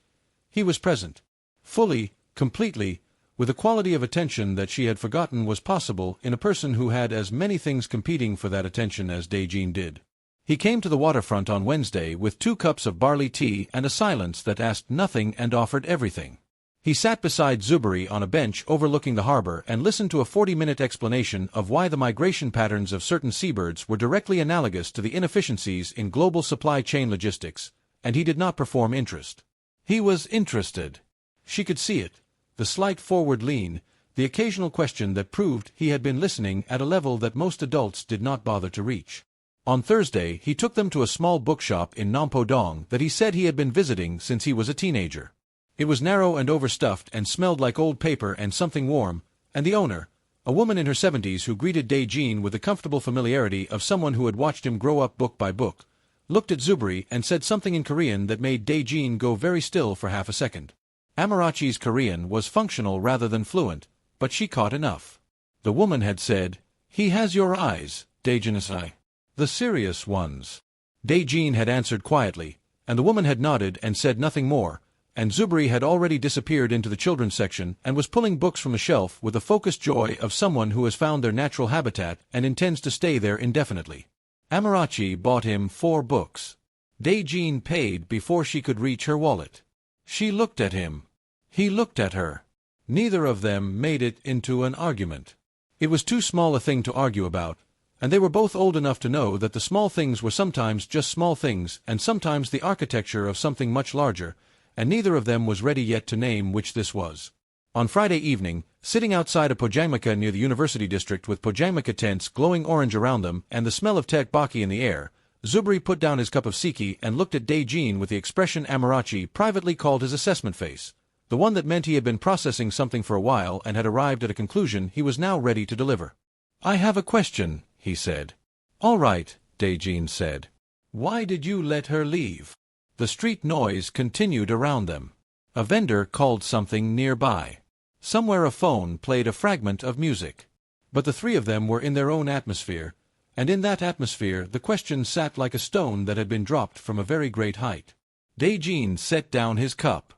He was present. Fully, completely, with a quality of attention that she had forgotten was possible in a person who had as many things competing for that attention as Dae-jin did. He came to the waterfront on Wednesday with 2 cups of barley tea and a silence that asked nothing and offered everything. He sat beside Zuberi on a bench overlooking the harbor and listened to a 40-minute explanation of why the migration patterns of certain seabirds were directly analogous to the inefficiencies in global supply chain logistics, and he did not perform interest. He was interested. She could see it, the slight forward lean, the occasional question that proved he had been listening at a level that most adults did not bother to reach. On Thursday, he took them to a small bookshop in Nampo-dong that he said he had been visiting since he was a teenager. It was narrow and overstuffed and smelled like old paper and something warm, and the owner, A woman in her 70s who greeted Dae-jin with the comfortable familiarity of someone who had watched him grow up book by book, looked at Zubri and said something in Korean that made Dae-jin go very still for half a second. Amarachi's Korean was functional rather than fluent, but she caught enough. The woman had said, "He has your eyes, Dae-jin-sai. The serious ones." Dae-jin had answered quietly, and the woman had nodded and said nothing more, and Zubri had already disappeared into the children's section and was pulling books from the shelf with the focused joy of someone who has found their natural habitat and intends to stay there indefinitely. Amarachi bought him 4 books. Dae-jin paid before she could reach her wallet. She looked at him. He looked at her. Neither of them made it into an argument. It was too small a thing to argue about, and they were both old enough to know that the small things were sometimes just small things and sometimes the architecture of something much larger, and neither of them was ready yet to name which this was. On Friday evening, sitting outside a pojamaka near the university district with pojamaka tents glowing orange around them and the smell of tteokbokki in the air, Zubri put down his cup of sake and looked at Dae-jin with the expression Amarachi privately called his assessment face, the one that meant he had been processing something for a while and had arrived at a conclusion he was now ready to deliver. "I have a question," he said. "All right," Dae-jin said. "Why did you let her leave?" The street noise continued around them. A vendor called something nearby. Somewhere a phone played a fragment of music. But the three of them were in their own atmosphere, and in that atmosphere the question sat like a stone that had been dropped from a very great height. Dae-jin set down his cup.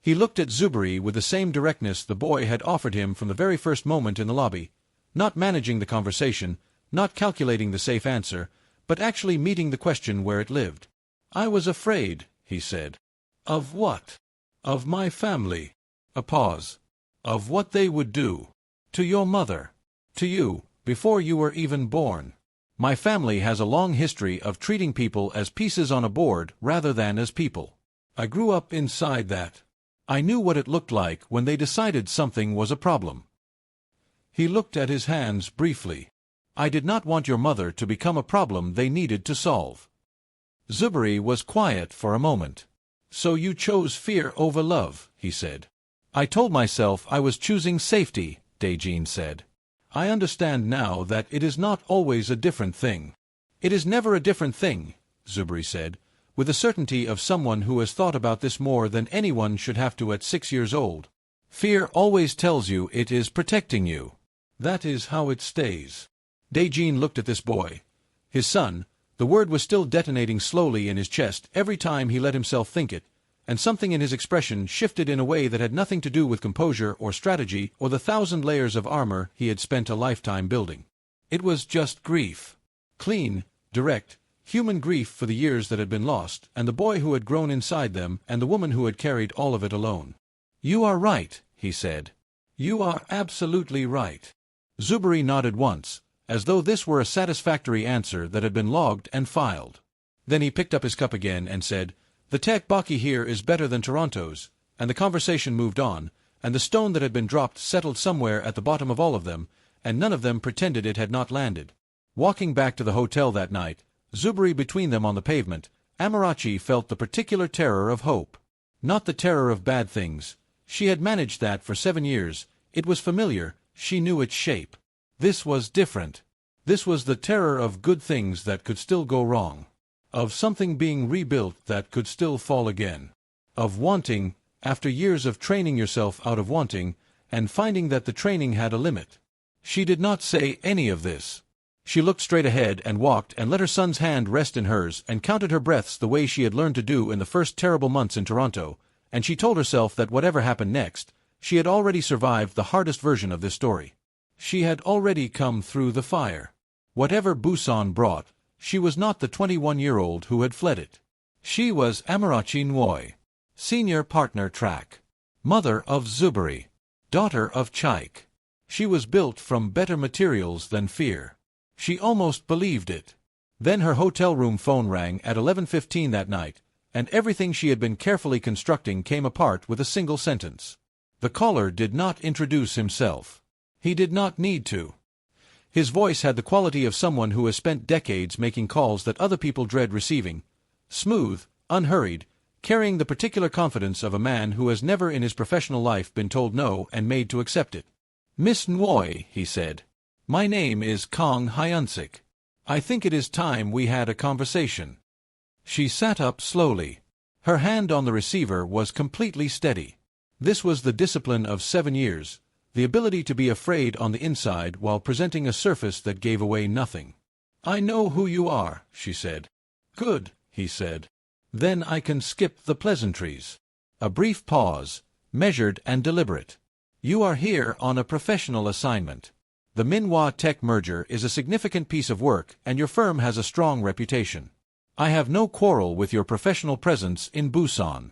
He looked at Zubri with the same directness the boy had offered him from the very first moment in the lobby, not managing the conversation, not calculating the safe answer, but actually meeting the question where it lived. "I was afraid," he said. "Of what?" "Of my family." A pause. "Of what they would do. To your mother. To you, before you were even born. My family has a long history of treating people as pieces on a board rather than as people. I grew up inside that. I knew what it looked like when they decided something was a problem." He looked at his hands briefly. "I did not want your mother to become a problem they needed to solve." Zubri was quiet for a moment. "So you chose fear over love," he said. "I told myself I was choosing safety," Dae-jin said. "I understand now that it is not always a different thing." "It is never a different thing," Zubri said, with the certainty of someone who has thought about this more than anyone should have to at 6 years old. "Fear always tells you it is protecting you. That is how it stays." Dae-jin looked at this boy. His son. The word was still detonating slowly in his chest every time he let himself think it, and something in his expression shifted in a way that had nothing to do with composure or strategy or the 1,000 layers of armor he had spent a lifetime building. It was just grief. Clean, direct, human grief for the years that had been lost, and the boy who had grown inside them, and the woman who had carried all of it alone. "You are right," he said. "You are absolutely right." Zubri nodded once, as though this were a satisfactory answer that had been logged and filed. Then he picked up his cup again and said, "The tteokbokki here is better than Toronto's," and the conversation moved on, and the stone that had been dropped settled somewhere at the bottom of all of them, and none of them pretended it had not landed. Walking back to the hotel that night, Zubri between them on the pavement, Amarachi felt the particular terror of hope. Not the terror of bad things. She had managed that for 7 years. It was familiar. She knew its shape. This was different. This was the terror of good things that could still go wrong. Of something being rebuilt that could still fall again. Of wanting, after years of training yourself out of wanting, and finding that the training had a limit. She did not say any of this. She looked straight ahead and walked and let her son's hand rest in hers and counted her breaths the way she had learned to do in the first terrible months in Toronto, and she told herself that whatever happened next, she had already survived the hardest version of this story. She had already come through the fire. Whatever Busan brought, she was not the 21-year-old who had fled it. She was Amarachi Nwoi, senior partner track, mother of Zubri, daughter of Chaik. She was built from better materials than fear. She almost believed it. Then her hotel room phone rang at 11:15 that night, and everything she had been carefully constructing came apart with a single sentence. The caller did not introduce himself. He did not need to. His voice had the quality of someone who has spent decades making calls that other people dread receiving. Smooth, unhurried, carrying the particular confidence of a man who has never in his professional life been told no and made to accept it. Miss Ngoy, he said. My name is Kong Hyunsik. I think it is time we had a conversation. She sat up slowly. Her hand on the receiver was completely steady. This was the discipline of 7 years, the ability to be afraid on the inside while presenting a surface that gave away nothing. I know who you are, she said. Good, he said. Then I can skip the pleasantries. A brief pause, measured and deliberate. You are here on a professional assignment. The Minhwa Tech merger is a significant piece of work and your firm has a strong reputation. I have no quarrel with your professional presence in Busan.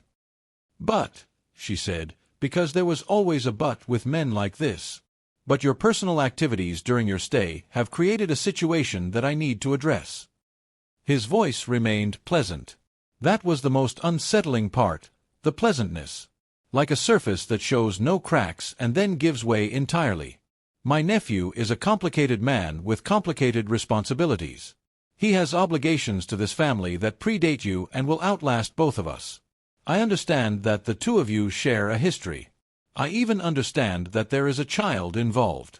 But, she said, because there was always a but with men like this. But your personal activities during your stay have created a situation that I need to address. His voice remained pleasant. That was the most unsettling part, the pleasantness. Like a surface that shows no cracks and then gives way entirely. My nephew is a complicated man with complicated responsibilities. He has obligations to this family that predate you and will outlast both of us. I understand that the two of you share a history. I even understand that there is a child involved.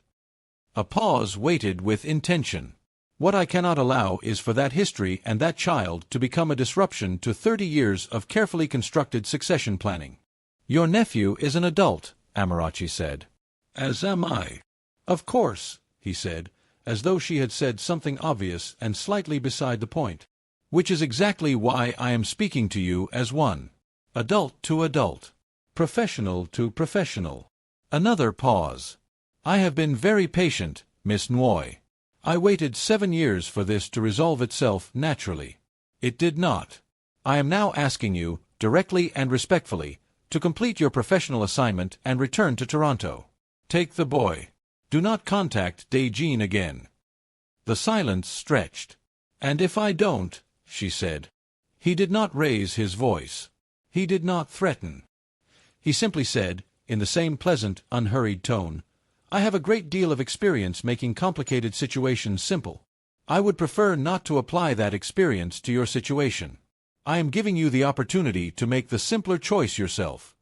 A pause waited with intention. What I cannot allow is for that history and that child to become a disruption to 30 years of carefully constructed succession planning. Your nephew is an adult, Amarachi said. As am I. Of course, he said, as though she had said something obvious and slightly beside the point. Which is exactly why I am speaking to you as one. Adult to adult. Professional to professional. Another pause. I have been very patient, Miss Ngoy. I waited 7 years for this to resolve itself naturally. It did not. I am now asking you, directly and respectfully, to complete your professional assignment and return to Toronto. Take the boy. Do not contact Dae-jin again. The silence stretched. And if I don't, she said. He did not raise his voice. He did not threaten. He simply said, in the same pleasant, unhurried tone, I have a great deal of experience making complicated situations simple. I would prefer not to apply that experience to your situation. I am giving you the opportunity to make the simpler choice yourself.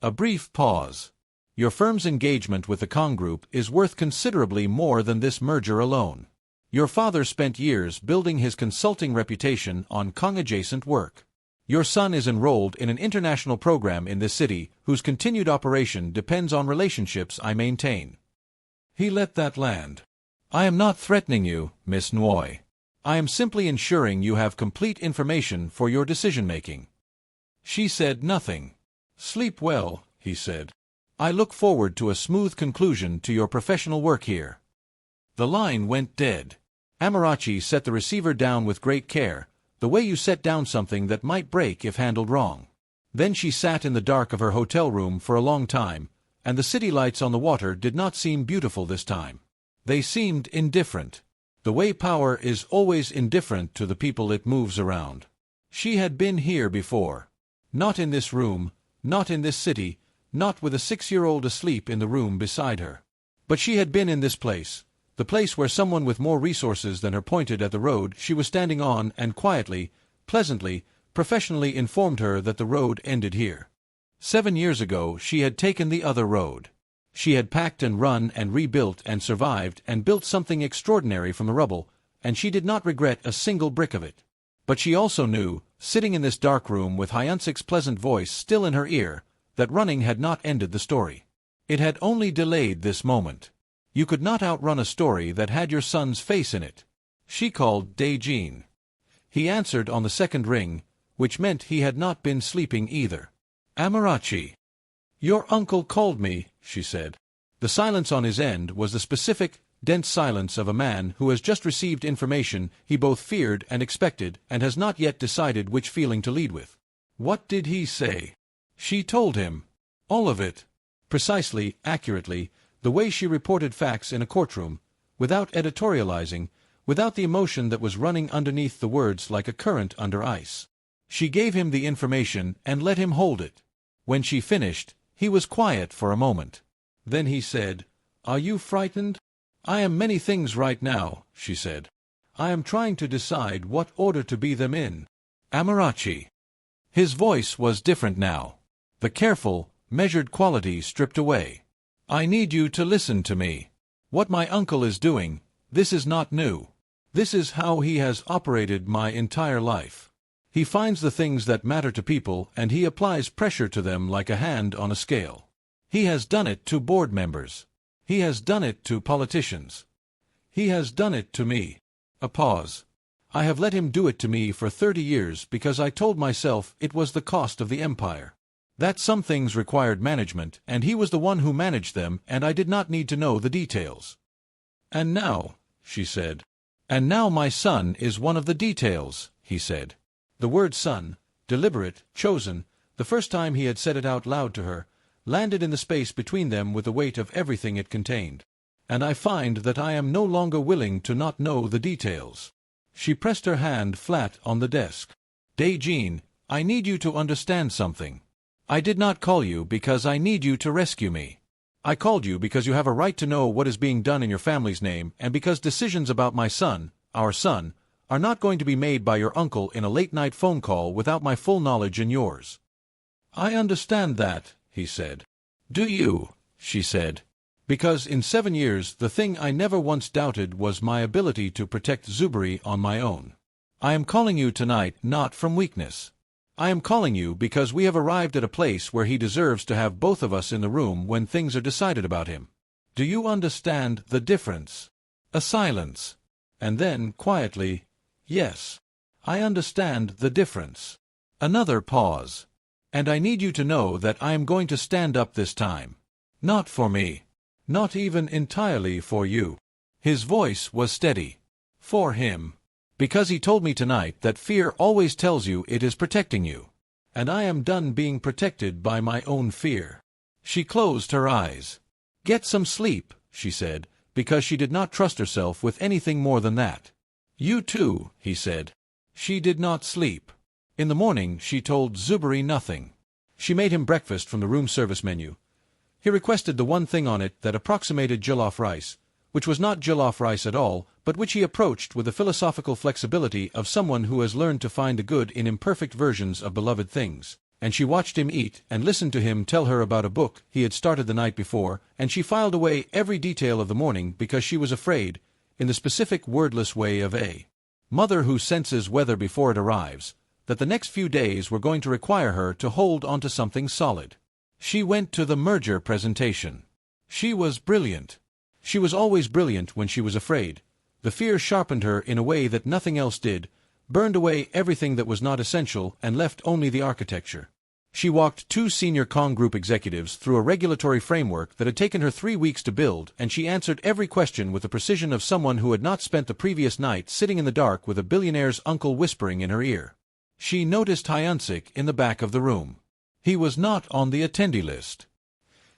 A brief pause. Your firm's engagement with the Kong Group is worth considerably more than this merger alone. Your father spent years building his consulting reputation on Kong-adjacent work. Your son is enrolled in an international program in this city whose continued operation depends on relationships I maintain. He let that land. I am not threatening you, Miss Ngoy. I am simply ensuring you have complete information for your decision-making. She said nothing. Sleep well, he said. I look forward to a smooth conclusion to your professional work here. The line went dead. Amarachi set the receiver down with great care, the way you set down something that might break if handled wrong. Then she sat in the dark of her hotel room for a long time, and the city lights on the water did not seem beautiful this time. They seemed indifferent. The way power is always indifferent to the people it moves around. She had been here before. Not in this room, not in this city, not with a 6-year-old asleep in the room beside her. But she had been in this place, the place where someone with more resources than her pointed at the road she was standing on and quietly, pleasantly, professionally informed her that the road ended here. 7 years ago she had taken the other road. She had packed and run and rebuilt and survived and built something extraordinary from the rubble, and she did not regret a single brick of it. But she also knew, sitting in this dark room with Hyunsik's pleasant voice still in her ear, that running had not ended the story. It had only delayed this moment. You could not outrun a story that had your son's face in it. She called Dae-jin. He answered on the second ring, which meant he had not been sleeping either. Amarachi. Your uncle called me, she said. The silence on his end was the specific, dense silence of a man who has just received information he both feared and expected and has not yet decided which feeling to lead with. What did he say? She told him. All of it. Precisely, accurately, the way she reported facts in a courtroom, without editorializing, without the emotion that was running underneath the words like a current under ice. She gave him the information and let him hold it. When she finished, he was quiet for a moment. Then he said, Are you frightened? I am many things right now, she said. I am trying to decide what order to be them in. Amarachi. His voice was different now. The careful, measured quality stripped away. I need you to listen to me. What my uncle is doing, this is not new. This is how he has operated my entire life. He finds the things that matter to people and he applies pressure to them like a hand on a scale. He has done it to board members. He has done it to politicians. He has done it to me. A pause. I have let him do it to me for 30 years because I told myself it was the cost of the empire. That some things required management, and he was the one who managed them, and I did not need to know the details. And now, she said. And now my son is one of the details, he said. The word son, deliberate, chosen, the first time he had said it out loud to her, landed in the space between them with the weight of everything it contained. And I find that I am no longer willing to not know the details. She pressed her hand flat on the desk. Dae-jin, I need you to understand something. I did not call you because I need you to rescue me. I called you because you have a right to know what is being done in your family's name and because decisions about my son, our son, are not going to be made by your uncle in a late-night phone call without my full knowledge and yours. I understand that, he said. Do you? She said. Because in 7 years the thing I never once doubted was my ability to protect Zuberi on my own. I am calling you tonight not from weakness. I am calling you because we have arrived at a place where he deserves to have both of us in the room when things are decided about him. Do you understand the difference? A silence. And then, quietly, yes. I understand the difference. Another pause. And I need you to know that I am going to stand up this time. Not for me. Not even entirely for you. His voice was steady. For him. Because he told me tonight that fear always tells you it is protecting you. And I am done being protected by my own fear. She closed her eyes. Get some sleep, she said, because she did not trust herself with anything more than that. You too, he said. She did not sleep. In the morning she told Zuberi nothing. She made him breakfast from the room service menu. He requested the one thing on it that approximated jollof rice, which was not jollof rice at all, but which he approached with the philosophical flexibility of someone who has learned to find the good in imperfect versions of beloved things. And she watched him eat and listened to him tell her about a book he had started the night before, and she filed away every detail of the morning because she was afraid, in the specific wordless way of a mother who senses weather before it arrives, that the next few days were going to require her to hold onto something solid. She went to the merger presentation. She was brilliant. She was always brilliant when she was afraid. The fear sharpened her in a way that nothing else did, burned away everything that was not essential and left only the architecture. She walked 2 senior Kong Group executives through a regulatory framework that had taken her 3 weeks to build, and she answered every question with the precision of someone who had not spent the previous night sitting in the dark with a billionaire's uncle whispering in her ear. She noticed Hyunsik in the back of the room. He was not on the attendee list.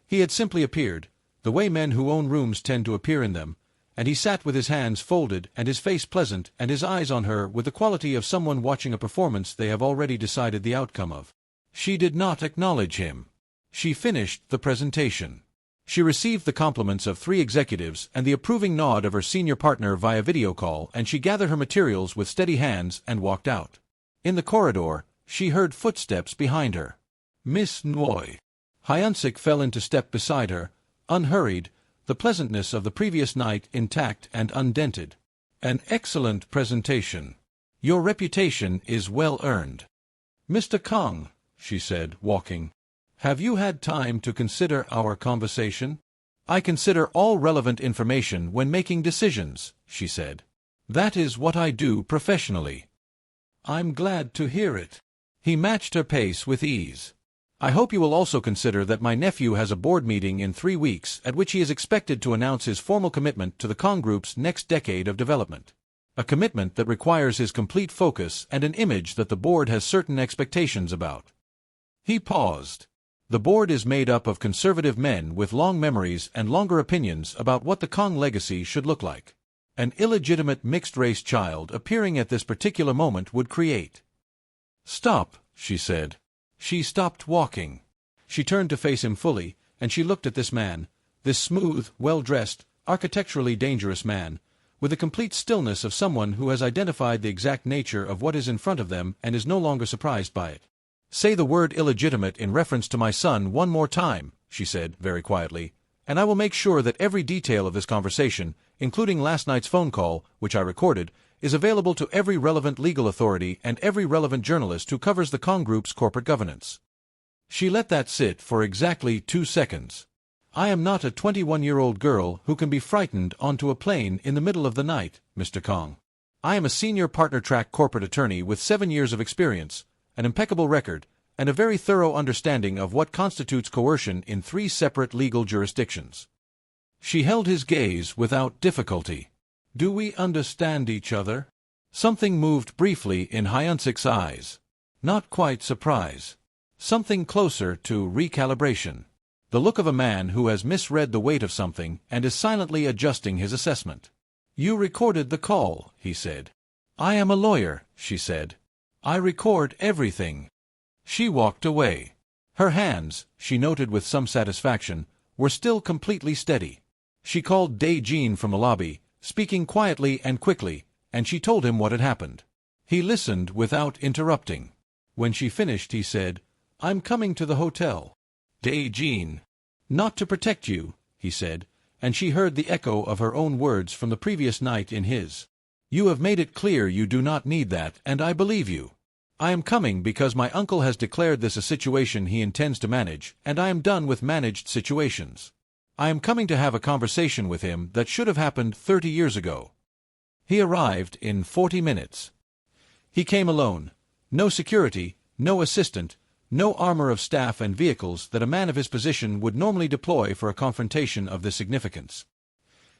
He had simply appeared, the way men who own rooms tend to appear in them, and he sat with his hands folded and his face pleasant and his eyes on her with the quality of someone watching a performance they have already decided the outcome of. She did not acknowledge him. She finished the presentation. She received the compliments of 3 executives and the approving nod of her senior partner via video call, and she gathered her materials with steady hands and walked out. In the corridor, she heard footsteps behind her. Miss Ngoy. Hyunsik fell into step beside her, unhurried, the pleasantness of the previous night intact and undented. An excellent presentation. Your reputation is well earned. Mr. Kong, she said, walking. Have you had time to consider our conversation? I consider all relevant information when making decisions, she said. That is what I do professionally. I'm glad to hear it. He matched her pace with ease. I hope you will also consider that my nephew has a board meeting in 3 weeks at which he is expected to announce his formal commitment to the Kong Group's next decade of development. A commitment that requires his complete focus and an image that the board has certain expectations about. He paused. The board is made up of conservative men with long memories and longer opinions about what the Kong legacy should look like. An illegitimate mixed-race child appearing at this particular moment would create. Stop, she said. She stopped walking. She turned to face him fully, and she looked at this man, this smooth, well-dressed, architecturally dangerous man, with the complete stillness of someone who has identified the exact nature of what is in front of them and is no longer surprised by it. Say the word illegitimate in reference to my son one more time, she said very quietly, and I will make sure that every detail of this conversation, including last night's phone call, which I recorded, is available to every relevant legal authority and every relevant journalist who covers the Kong Group's corporate governance." She let that sit for exactly 2 seconds. "I am not a 21-year-old girl who can be frightened onto a plane in the middle of the night, Mr. Kong. I am a senior partner-track corporate attorney with 7 years of experience, an impeccable record, and a very thorough understanding of what constitutes coercion in 3 separate legal jurisdictions." She held his gaze without difficulty. "Do we understand each other?" Something moved briefly in Hyunsik's eyes. Not quite surprise. Something closer to recalibration. The look of a man who has misread the weight of something and is silently adjusting his assessment. "You recorded the call," he said. "I am a lawyer," she said. "I record everything." She walked away. Her hands, she noted with some satisfaction, were still completely steady. She called Dae-jin from the lobby, speaking quietly and quickly, and she told him what had happened. He listened without interrupting. When she finished, he said, "I'm coming to the hotel." "Dae-jin." "Not to protect you," he said, and she heard the echo of her own words from the previous night in his. "You have made it clear you do not need that, and I believe you. I am coming because my uncle has declared this a situation he intends to manage, and I am done with managed situations. I am coming to have a conversation with him that should have happened 30 years ago." He arrived in 40 minutes. He came alone. No security, no assistant, no armor of staff and vehicles that a man of his position would normally deploy for a confrontation of this significance.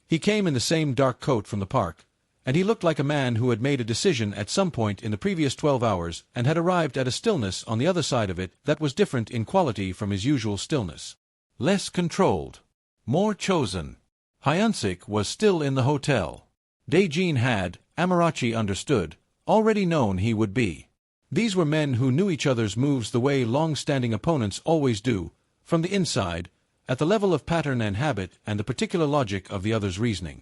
He came in the same dark coat from the park, and he looked like a man who had made a decision at some point in the previous 12 hours and had arrived at a stillness on the other side of it that was different in quality from his usual stillness. Less controlled. More chosen. Hyunsik was still in the hotel. Dae-jin had, Amarachi understood, already known he would be. These were men who knew each other's moves the way long-standing opponents always do, from the inside, at the level of pattern and habit and the particular logic of the other's reasoning.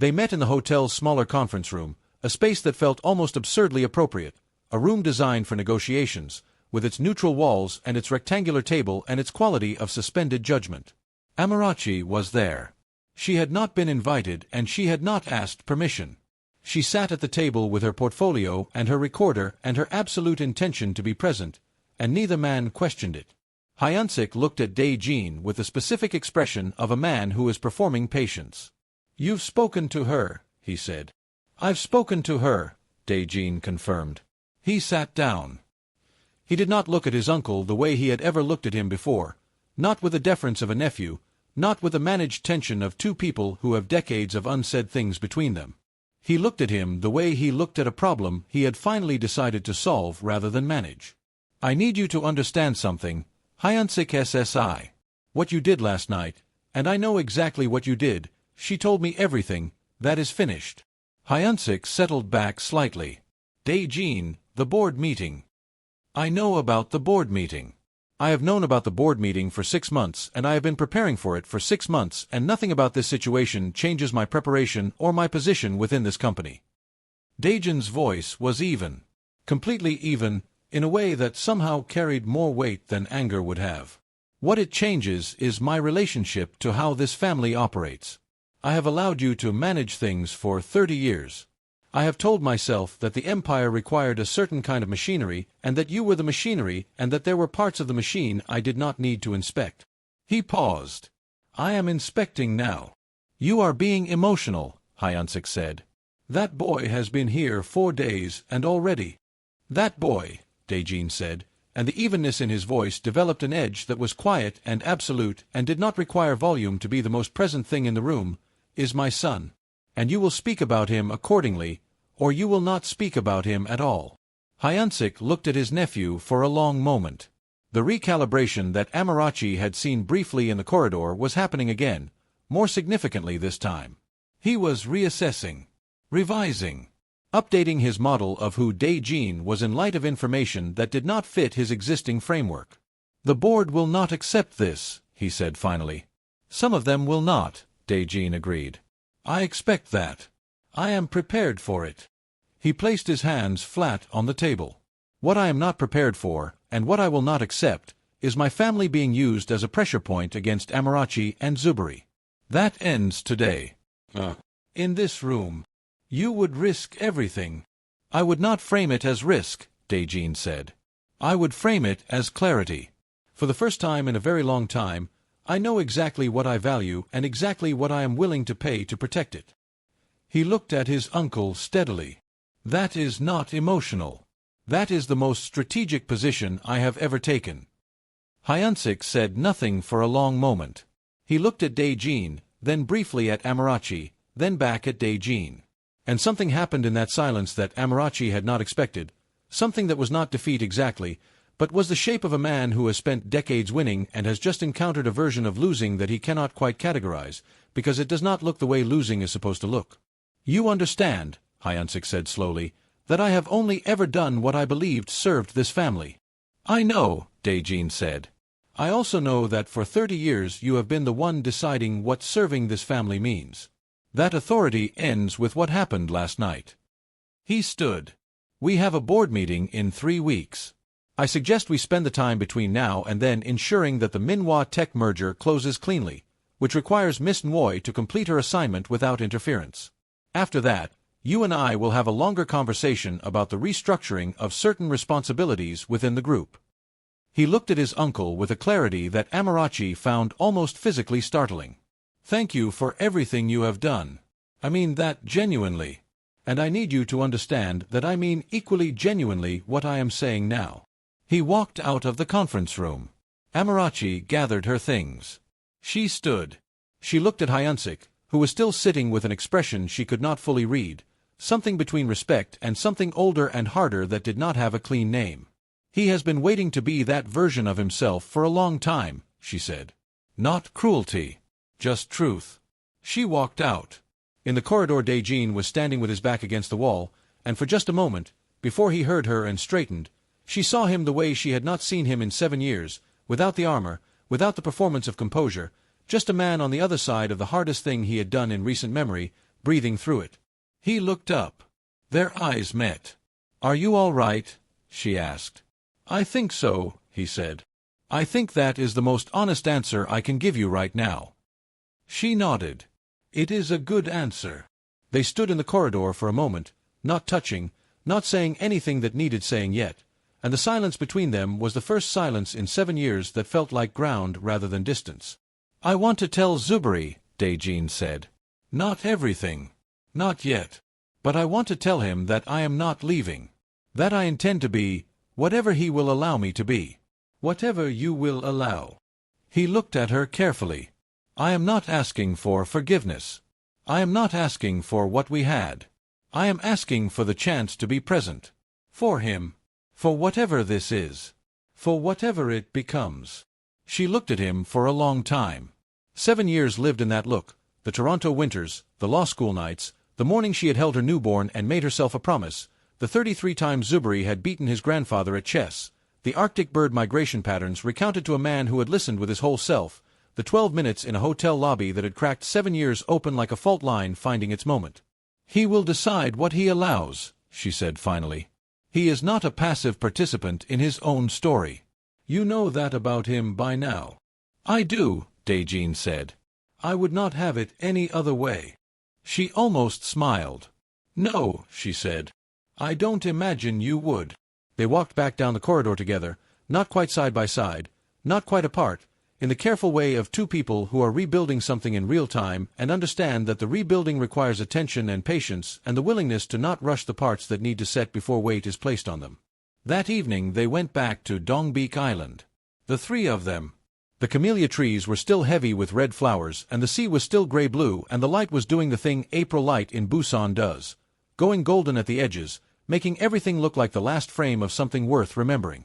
They met in the hotel's smaller conference room, a space that felt almost absurdly appropriate, a room designed for negotiations, with its neutral walls and its rectangular table and its quality of suspended judgment. Amarachi was there. She had not been invited and she had not asked permission. She sat at the table with her portfolio and her recorder and her absolute intention to be present, and neither man questioned it. Hyunsik looked at Dae-jin with the specific expression of a man who is performing patience. "You've spoken to her," he said. "I've spoken to her," Dae-jin confirmed. He sat down. He did not look at his uncle the way he had ever looked at him before, not with the deference of a nephew, not with the managed tension of 2 people who have decades of unsaid things between them. He looked at him the way he looked at a problem he had finally decided to solve rather than manage. "I need you to understand something, Hyunsik SSI. What you did last night, and I know exactly what you did, she told me everything, that is finished." Hyunsik settled back slightly. "Dae-jin, the board meeting." "I know about the board meeting. I have known about the board meeting for 6 months, and I have been preparing for it for 6 months, and nothing about this situation changes my preparation or my position within this company." Dae-jin's voice was even. Completely even, in a way that somehow carried more weight than anger would have. "What it changes is my relationship to how this family operates. I have allowed you to manage things for 30 years. I have told myself that the empire required a certain kind of machinery, and that you were the machinery, and that there were parts of the machine I did not need to inspect." He paused. "I am inspecting now." "You are being emotional," Hyunsik said. "That boy has been here 4 days, and already—" "That boy," Dae-jin said, and the evenness in his voice developed an edge that was quiet and absolute and did not require volume to be the most present thing in the room, "is my son. And you will speak about him accordingly, or you will not speak about him at all." Hyunsik looked at his nephew for a long moment. The recalibration that Amarachi had seen briefly in the corridor was happening again, more significantly this time. He was reassessing, revising, updating his model of who Dae-jin was in light of information that did not fit his existing framework. "The board will not accept this," he said finally. "Some of them will not," Dae-jin agreed. "I expect that. I am prepared for it." He placed his hands flat on the table. "What I am not prepared for, and what I will not accept, is my family being used as a pressure point against Amarachi and Zuberi. That ends today. In this room. You would risk everything. I would not frame it as risk, Dae-jin said. I would frame it as clarity. For the first time in a very long time, I know exactly what I value and exactly what I am willing to pay to protect it. He looked at his uncle steadily. That is not emotional. That is the most strategic position I have ever taken. Hyunsik said nothing for a long moment. He looked at Dae-jin, then briefly at Amarachi, then back at Dae-jin. And something happened in that silence that Amarachi had not expected, something that was not defeat exactly, but was the shape of a man who has spent decades winning and has just encountered a version of losing that he cannot quite categorize, because it does not look the way losing is supposed to look. You understand, Hyunsik said slowly, that I have only ever done what I believed served this family. I know, Dae-jin said. I also know that for 30 years you have been the one deciding what serving this family means. That authority ends with what happened last night. He stood. We have a board meeting in 3 weeks. I suggest we spend the time between now and then ensuring that the Minhwa Tech merger closes cleanly, which requires Miss Nwoi to complete her assignment without interference. After that, you and I will have a longer conversation about the restructuring of certain responsibilities within the group. He looked at his uncle with a clarity that Amarachi found almost physically startling. Thank you for everything you have done. I mean that genuinely. And I need you to understand that I mean equally genuinely what I am saying now. He walked out of the conference room. Amarachi gathered her things. She stood. She looked at Hyunsik, who was still sitting with an expression she could not fully read, something between respect and something older and harder that did not have a clean name. He has been waiting to be that version of himself for a long time, she said. Not cruelty. Just truth. She walked out. In the corridor Dae-jin was standing with his back against the wall, and for just a moment, before he heard her and straightened, she saw him the way she had not seen him in 7 years, without the armor, without the performance of composure, just a man on the other side of the hardest thing he had done in recent memory, breathing through it. He looked up. Their eyes met. Are you all right? She asked. I think so, he said. I think that is the most honest answer I can give you right now. She nodded. It is a good answer. They stood in the corridor for a moment, not touching, not saying anything that needed saying yet, and the silence between them was the first silence in 7 years that felt like ground rather than distance. I want to tell Zuberi, Dae-jin said. Not everything. Not yet. But I want to tell him that I am not leaving. That I intend to be whatever he will allow me to be. Whatever you will allow. He looked at her carefully. I am not asking for forgiveness. I am not asking for what we had. I am asking for the chance to be present. For him. For whatever this is. For whatever it becomes. She looked at him for a long time. 7 years lived in that look, the Toronto winters, the law school nights, the morning she had held her newborn and made herself a promise, the 33 times Zuberi had beaten his grandfather at chess, the Arctic bird migration patterns recounted to a man who had listened with his whole self, the 12 minutes in a hotel lobby that had cracked 7 years open like a fault line finding its moment. He will decide what he allows, she said finally. He is not a passive participant in his own story. You know that about him by now. I do, Dae-jin said. I would not have it any other way. She almost smiled. No, she said. I don't imagine you would. They walked back down the corridor together, not quite side by side, not quite apart, in the careful way of two people who are rebuilding something in real time and understand that the rebuilding requires attention and patience and the willingness to not rush the parts that need to set before weight is placed on them. That evening they went back to Dongbeek Island. The 3 of them. The camellia trees were still heavy with red flowers, and the sea was still gray-blue, and the light was doing the thing April light in Busan does, going golden at the edges, making everything look like the last frame of something worth remembering.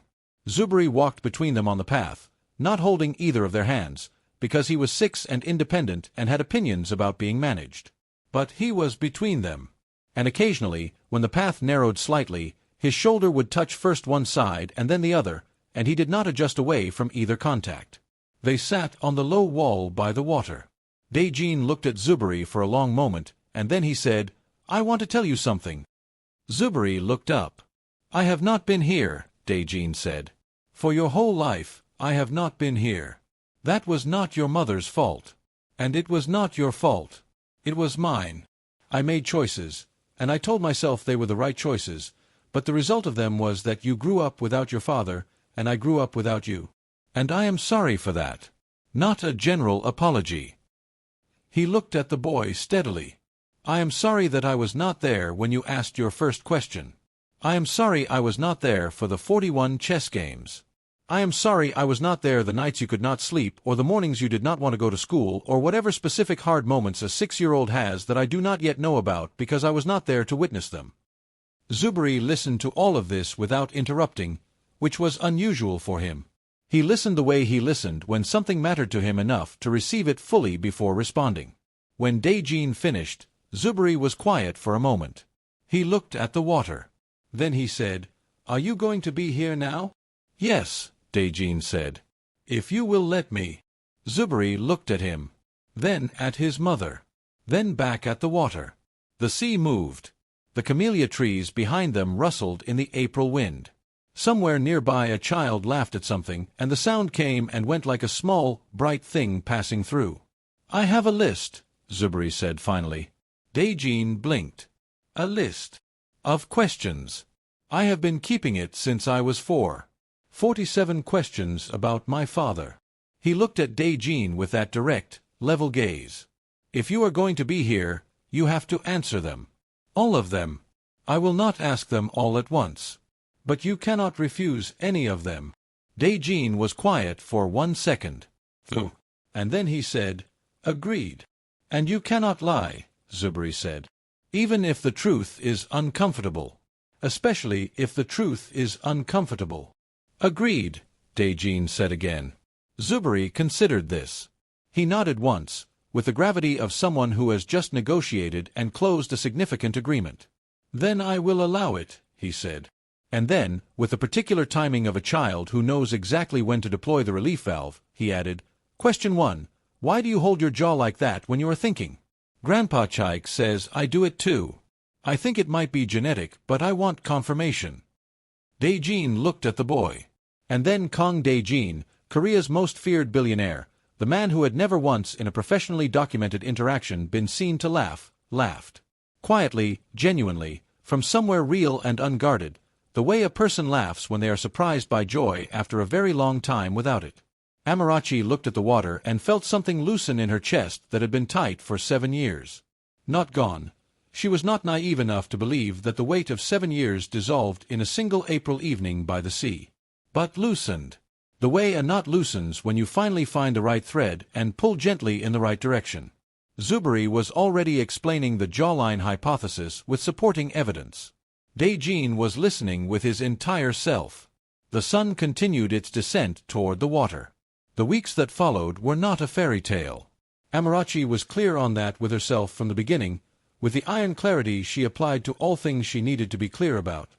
Zuberi walked between them on the path, not holding either of their hands, because he was 6 and independent and had opinions about being managed. But he was between them. And occasionally, when the path narrowed slightly, his shoulder would touch first one side and then the other, and he did not adjust away from either contact. They sat on the low wall by the water. Dae-jin looked at Zuberi for a long moment, and then he said, I want to tell you something. Zuberi looked up. I have not been here, Dae-jin said. For your whole life, I have not been here. That was not your mother's fault. And it was not your fault. It was mine. I made choices, and I told myself they were the right choices, but the result of them was that you grew up without your father, and I grew up without you. And I am sorry for that. Not a general apology. He looked at the boy steadily. I am sorry that I was not there when you asked your first question. I am sorry I was not there for the 41 chess games. I am sorry I was not there the nights you could not sleep, or the mornings you did not want to go to school, or whatever specific hard moments a 6-year-old has that I do not yet know about because I was not there to witness them. Zuberi listened to all of this without interrupting, which was unusual for him. He listened the way he listened when something mattered to him enough to receive it fully before responding. When Dae-jin finished, Zuberi was quiet for a moment. He looked at the water. Then he said, "Are you going to be here now?" "Yes," Dae-jin said. "If you will let me." Zuberi looked at him, then at his mother, then back at the water. The sea moved. The camellia trees behind them rustled in the April wind. Somewhere nearby a child laughed at something, and the sound came and went like a small, bright thing passing through. "I have a list," Zuberi said finally. Dae-jin blinked. "A list of questions. I have been keeping it since I was 4. 47 questions about my father." He looked at Dae-jin with that direct, level gaze. "If you are going to be here, you have to answer them. All of them. I will not ask them all at once. But you cannot refuse any of them." Dae-jin was quiet for 1 second. And then he said, "Agreed." "And you cannot lie," Zuberi said. "Even if the truth is uncomfortable. Especially if the truth is uncomfortable." "Agreed," Dae-jin said again. Zuberi considered this. He nodded once, with the gravity of someone who has just negotiated and closed a significant agreement. "Then I will allow it," he said. And then, with the particular timing of a child who knows exactly when to deploy the relief valve, he added, "Question 1. Why do you hold your jaw like that when you are thinking?" "Grandpa Chaik says I do it too. I think it might be genetic, but I want confirmation." Dae-jin looked at the boy. And then Kang Dae-jin, Korea's most feared billionaire, the man who had never once in a professionally documented interaction been seen to laugh, laughed. Quietly, genuinely, from somewhere real and unguarded, the way a person laughs when they are surprised by joy after a very long time without it. Amarachi looked at the water and felt something loosen in her chest that had been tight for 7 years. Not gone. She was not naive enough to believe that the weight of 7 years dissolved in a single April evening by the sea. But loosened. The way a knot loosens when you finally find the right thread and pull gently in the right direction. Zuberi was already explaining the jawline hypothesis with supporting evidence. Dae-jin was listening with his entire self. The sun continued its descent toward the water. The weeks that followed were not a fairy tale. Amarachi was clear on that with herself from the beginning, with the iron clarity she applied to all things she needed to be clear about.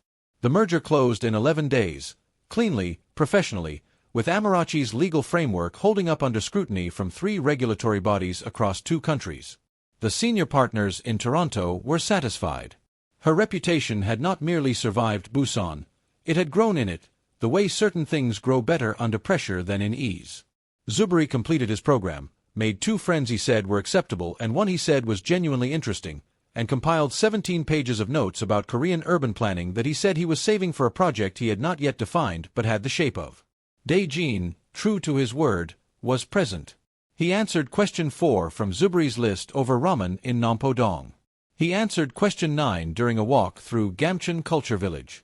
The merger closed in 11 days, cleanly, professionally, with Amarachi's legal framework holding up under scrutiny from 3 regulatory bodies across 2 countries. The senior partners in Toronto were satisfied. Her reputation had not merely survived Busan, it had grown in it, the way certain things grow better under pressure than in ease. Zuberi completed his program, made 2 friends he said were acceptable and one he said was genuinely interesting, and compiled 17 pages of notes about Korean urban planning that he said he was saving for a project he had not yet defined but had the shape of. Dae-jin, true to his word, was present. He answered question 4 from Zuberi's list over ramen in Nampo-dong. He answered question 9 during a walk through Gamcheon Culture Village.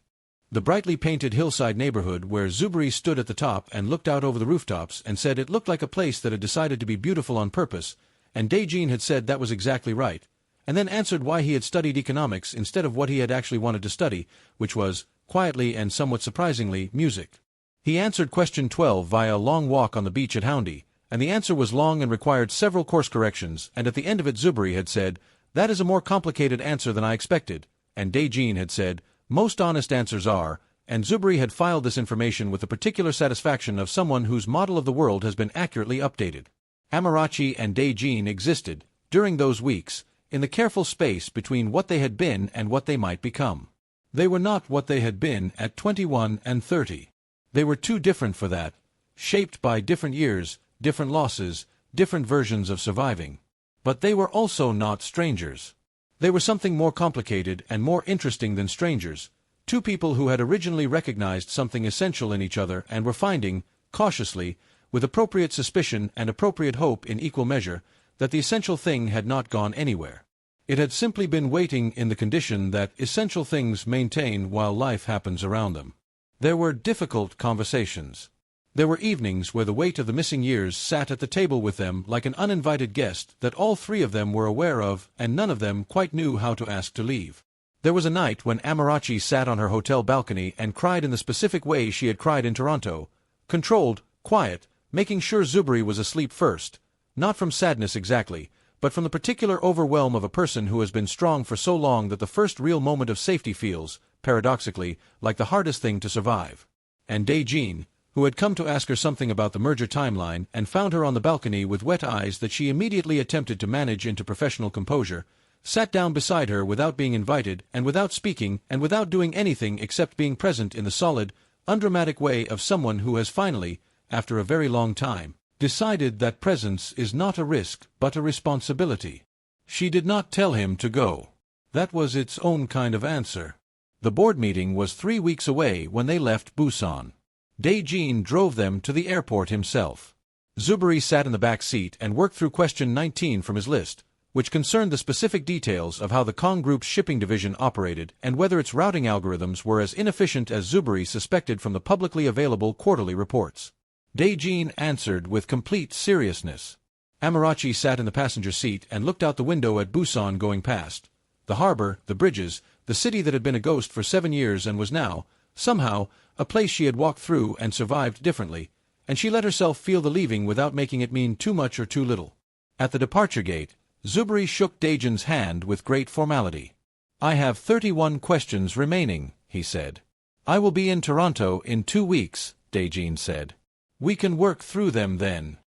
The brightly painted hillside neighborhood where Zuberi stood at the top and looked out over the rooftops and said it looked like a place that had decided to be beautiful on purpose, and Dae-jin had said that was exactly right, and then answered why he had studied economics instead of what he had actually wanted to study, which was, quietly and somewhat surprisingly, music. He answered question 12 via a long walk on the beach at Haeundae, and the answer was long and required several course corrections, and at the end of it Zuberi had said, "That is a more complicated answer than I expected," and Dae-jin had said, "Most honest answers are," and Zuberi had filed this information with the particular satisfaction of someone whose model of the world has been accurately updated. Amarachi and Dae-jin existed, during those weeks, in the careful space between what they had been and what they might become. They were not what they had been at 21 and 30. They were too different for that, shaped by different years, different losses, different versions of surviving. But they were also not strangers. They were something more complicated and more interesting than strangers, two people who had originally recognized something essential in each other and were finding, cautiously, with appropriate suspicion and appropriate hope in equal measure, that the essential thing had not gone anywhere. It had simply been waiting in the condition that essential things maintain while life happens around them. There were difficult conversations. There were evenings where the weight of the missing years sat at the table with them like an uninvited guest that all three of them were aware of and none of them quite knew how to ask to leave. There was a night when Amarachi sat on her hotel balcony and cried in the specific way she had cried in Toronto, controlled, quiet, making sure Zuberi was asleep first, not from sadness exactly, but from the particular overwhelm of a person who has been strong for so long that the first real moment of safety feels, paradoxically, like the hardest thing to survive. And Dae-jin, who had come to ask her something about the merger timeline and found her on the balcony with wet eyes that she immediately attempted to manage into professional composure, sat down beside her without being invited and without speaking and without doing anything except being present in the solid, undramatic way of someone who has finally, after a very long time, decided that presence is not a risk but a responsibility. She did not tell him to go. That was its own kind of answer. The board meeting was 3 weeks away when they left Busan. Dae-jin drove them to the airport himself. Zuberi sat in the back seat and worked through question 19 from his list, which concerned the specific details of how the Kong Group's shipping division operated and whether its routing algorithms were as inefficient as Zuberi suspected from the publicly available quarterly reports. Dae-jin answered with complete seriousness. Amarachi sat in the passenger seat and looked out the window at Busan going past. The harbor, the bridges, the city that had been a ghost for 7 years and was now, somehow, a place she had walked through and survived differently, and she let herself feel the leaving without making it mean too much or too little. At the departure gate, Zuberi shook Dae-jin's hand with great formality. "I have 31 questions remaining," he said. "I will be in Toronto in 2 weeks," Dae-jin said. "We can work through them then."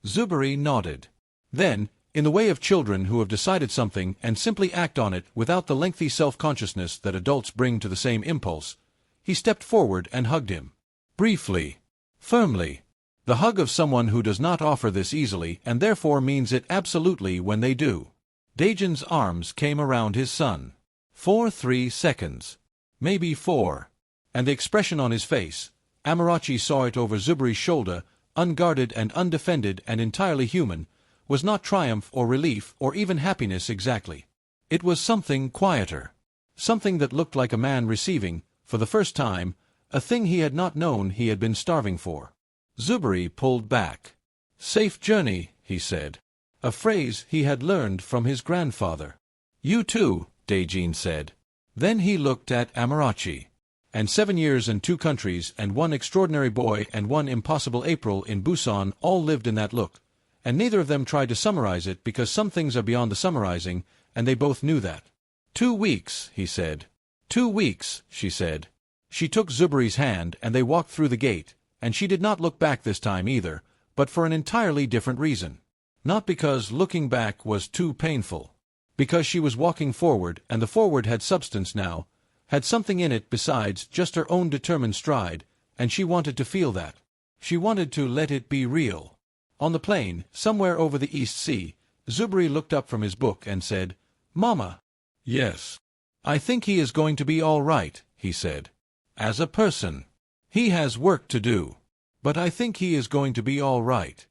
Zuberi nodded. Then, in the way of children who have decided something and simply act on it without the lengthy self-consciousness that adults bring to the same impulse, he stepped forward and hugged him. Briefly. Firmly. The hug of someone who does not offer this easily and therefore means it absolutely when they do. Dae-jin's arms came around his son. 3 seconds. Maybe 4. And the expression on his face, Amarachi saw it over Zuberi's shoulder, unguarded and undefended and entirely human, was not triumph or relief or even happiness exactly. It was something quieter. Something that looked like a man receiving, for the first time, a thing he had not known he had been starving for. Zuberi pulled back. "Safe journey," he said. A phrase he had learned from his grandfather. "You too," Dae-jin said. Then he looked at Amarachi. And 7 years and 2 countries and 1 extraordinary boy and 1 impossible April in Busan all lived in that look, and neither of them tried to summarize it because some things are beyond the summarizing, and they both knew that. 2 weeks, he said. 2 weeks, she said. She took Zuberi's hand and they walked through the gate, and she did not look back this time either, but for an entirely different reason. Not because looking back was too painful. Because she was walking forward, and the forward had substance now, had something in it besides just her own determined stride, and she wanted to feel that. She wanted to let it be real. On the plain, somewhere over the East Sea, Zuberi looked up from his book and said, "Mama." "Yes. I think he is going to be all right," he said. "As a person. He has work to do. But I think he is going to be all right."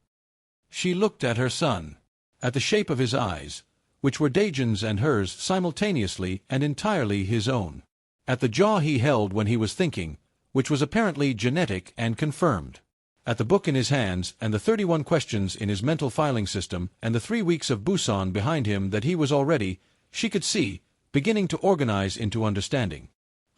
She looked at her son, at the shape of his eyes, which were Dae-jin's and hers simultaneously and entirely his own, at the jaw he held when he was thinking, which was apparently genetic and confirmed, at the book in his hands and the 31 questions in his mental filing system and the 3 weeks of Busan behind him that he was already, she could see, beginning to organize into understanding.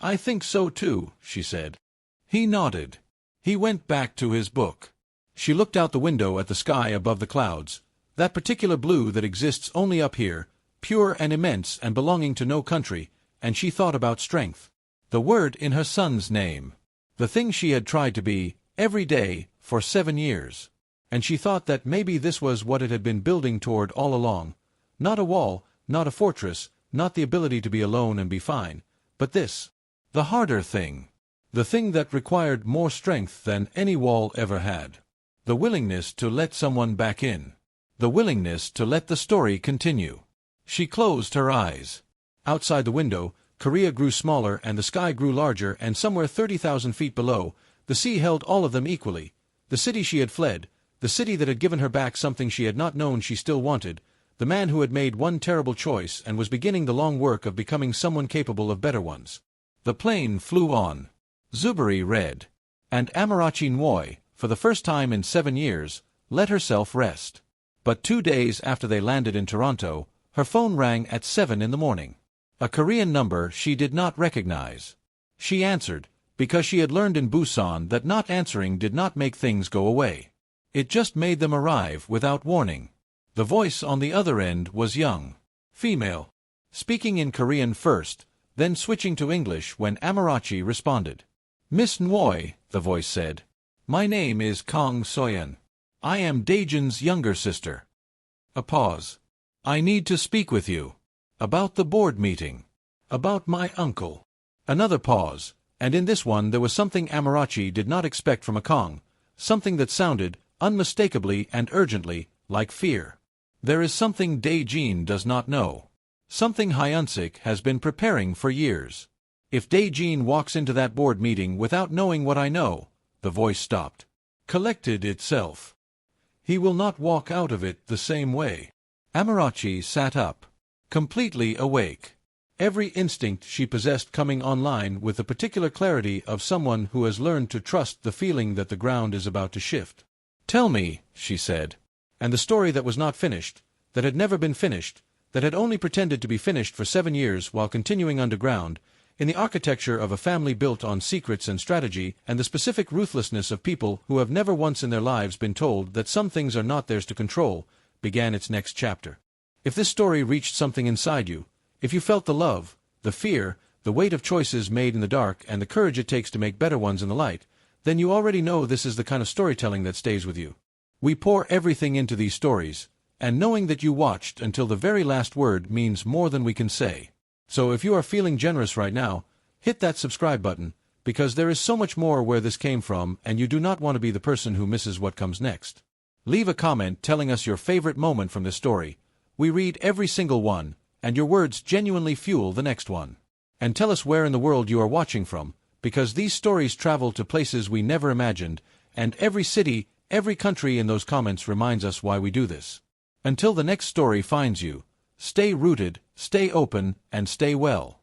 "I think so too," she said. He nodded. He went back to his book. She looked out the window at the sky above the clouds, that particular blue that exists only up here, pure and immense and belonging to no country, and she thought about strength. The word in her son's name. The thing she had tried to be, every day, for 7 years. And she thought that maybe this was what it had been building toward all along. Not a wall, not a fortress, not the ability to be alone and be fine, but this. The harder thing. The thing that required more strength than any wall ever had. The willingness to let someone back in. the willingness to let the story continue. She closed her eyes. Outside the window, Korea grew smaller and the sky grew larger, and somewhere 30,000 feet below, the sea held all of them equally. The city she had fled, the city that had given her back something she had not known she still wanted, the man who had made one terrible choice and was beginning the long work of becoming someone capable of better ones. The plane flew on. Zuberi read. And Amarachi Nwoi, for the first time in 7 years, let herself rest. But 2 days after they landed in Toronto, her phone rang at 7 in the morning. A Korean number she did not recognize. She answered, because she had learned in Busan that not answering did not make things go away. It just made them arrive without warning. The voice on the other end was young. Female. Speaking in Korean first, then switching to English when Amarachi responded. Miss Nwoi, the voice said. My name is Kang Soyeon. I am Daejin's younger sister. A pause. I need to speak with you. About the board meeting. About my uncle. Another pause, and in this one there was something Amarachi did not expect from a Kang, something that sounded, unmistakably and urgently, like fear. There is something Daejin does not know. Something Hyunsik has been preparing for years. If Daejin walks into that board meeting without knowing what I know, the voice stopped. Collected itself. He will not walk out of it the same way. Amarachi sat up. Completely awake. Every instinct she possessed coming online with the particular clarity of someone who has learned to trust the feeling that the ground is about to shift. Tell me, she said. And the story that was not finished, that had never been finished, that had only pretended to be finished for 7 years while continuing underground, in the architecture of a family built on secrets and strategy and the specific ruthlessness of people who have never once in their lives been told that some things are not theirs to control, began its next chapter. If this story reached something inside you, if you felt the love, the fear, the weight of choices made in the dark and the courage it takes to make better ones in the light, then you already know this is the kind of storytelling that stays with you. We pour everything into these stories, and knowing that you watched until the very last word means more than we can say. So if you are feeling generous right now, hit that subscribe button, because there is so much more where this came from and you do not want to be the person who misses what comes next. Leave a comment telling us your favorite moment from this story. We read every single one, and your words genuinely fuel the next one. And tell us where in the world you are watching from, because these stories travel to places we never imagined, and every city, every country in those comments reminds us why we do this. Until the next story finds you, stay rooted, stay open, and stay well.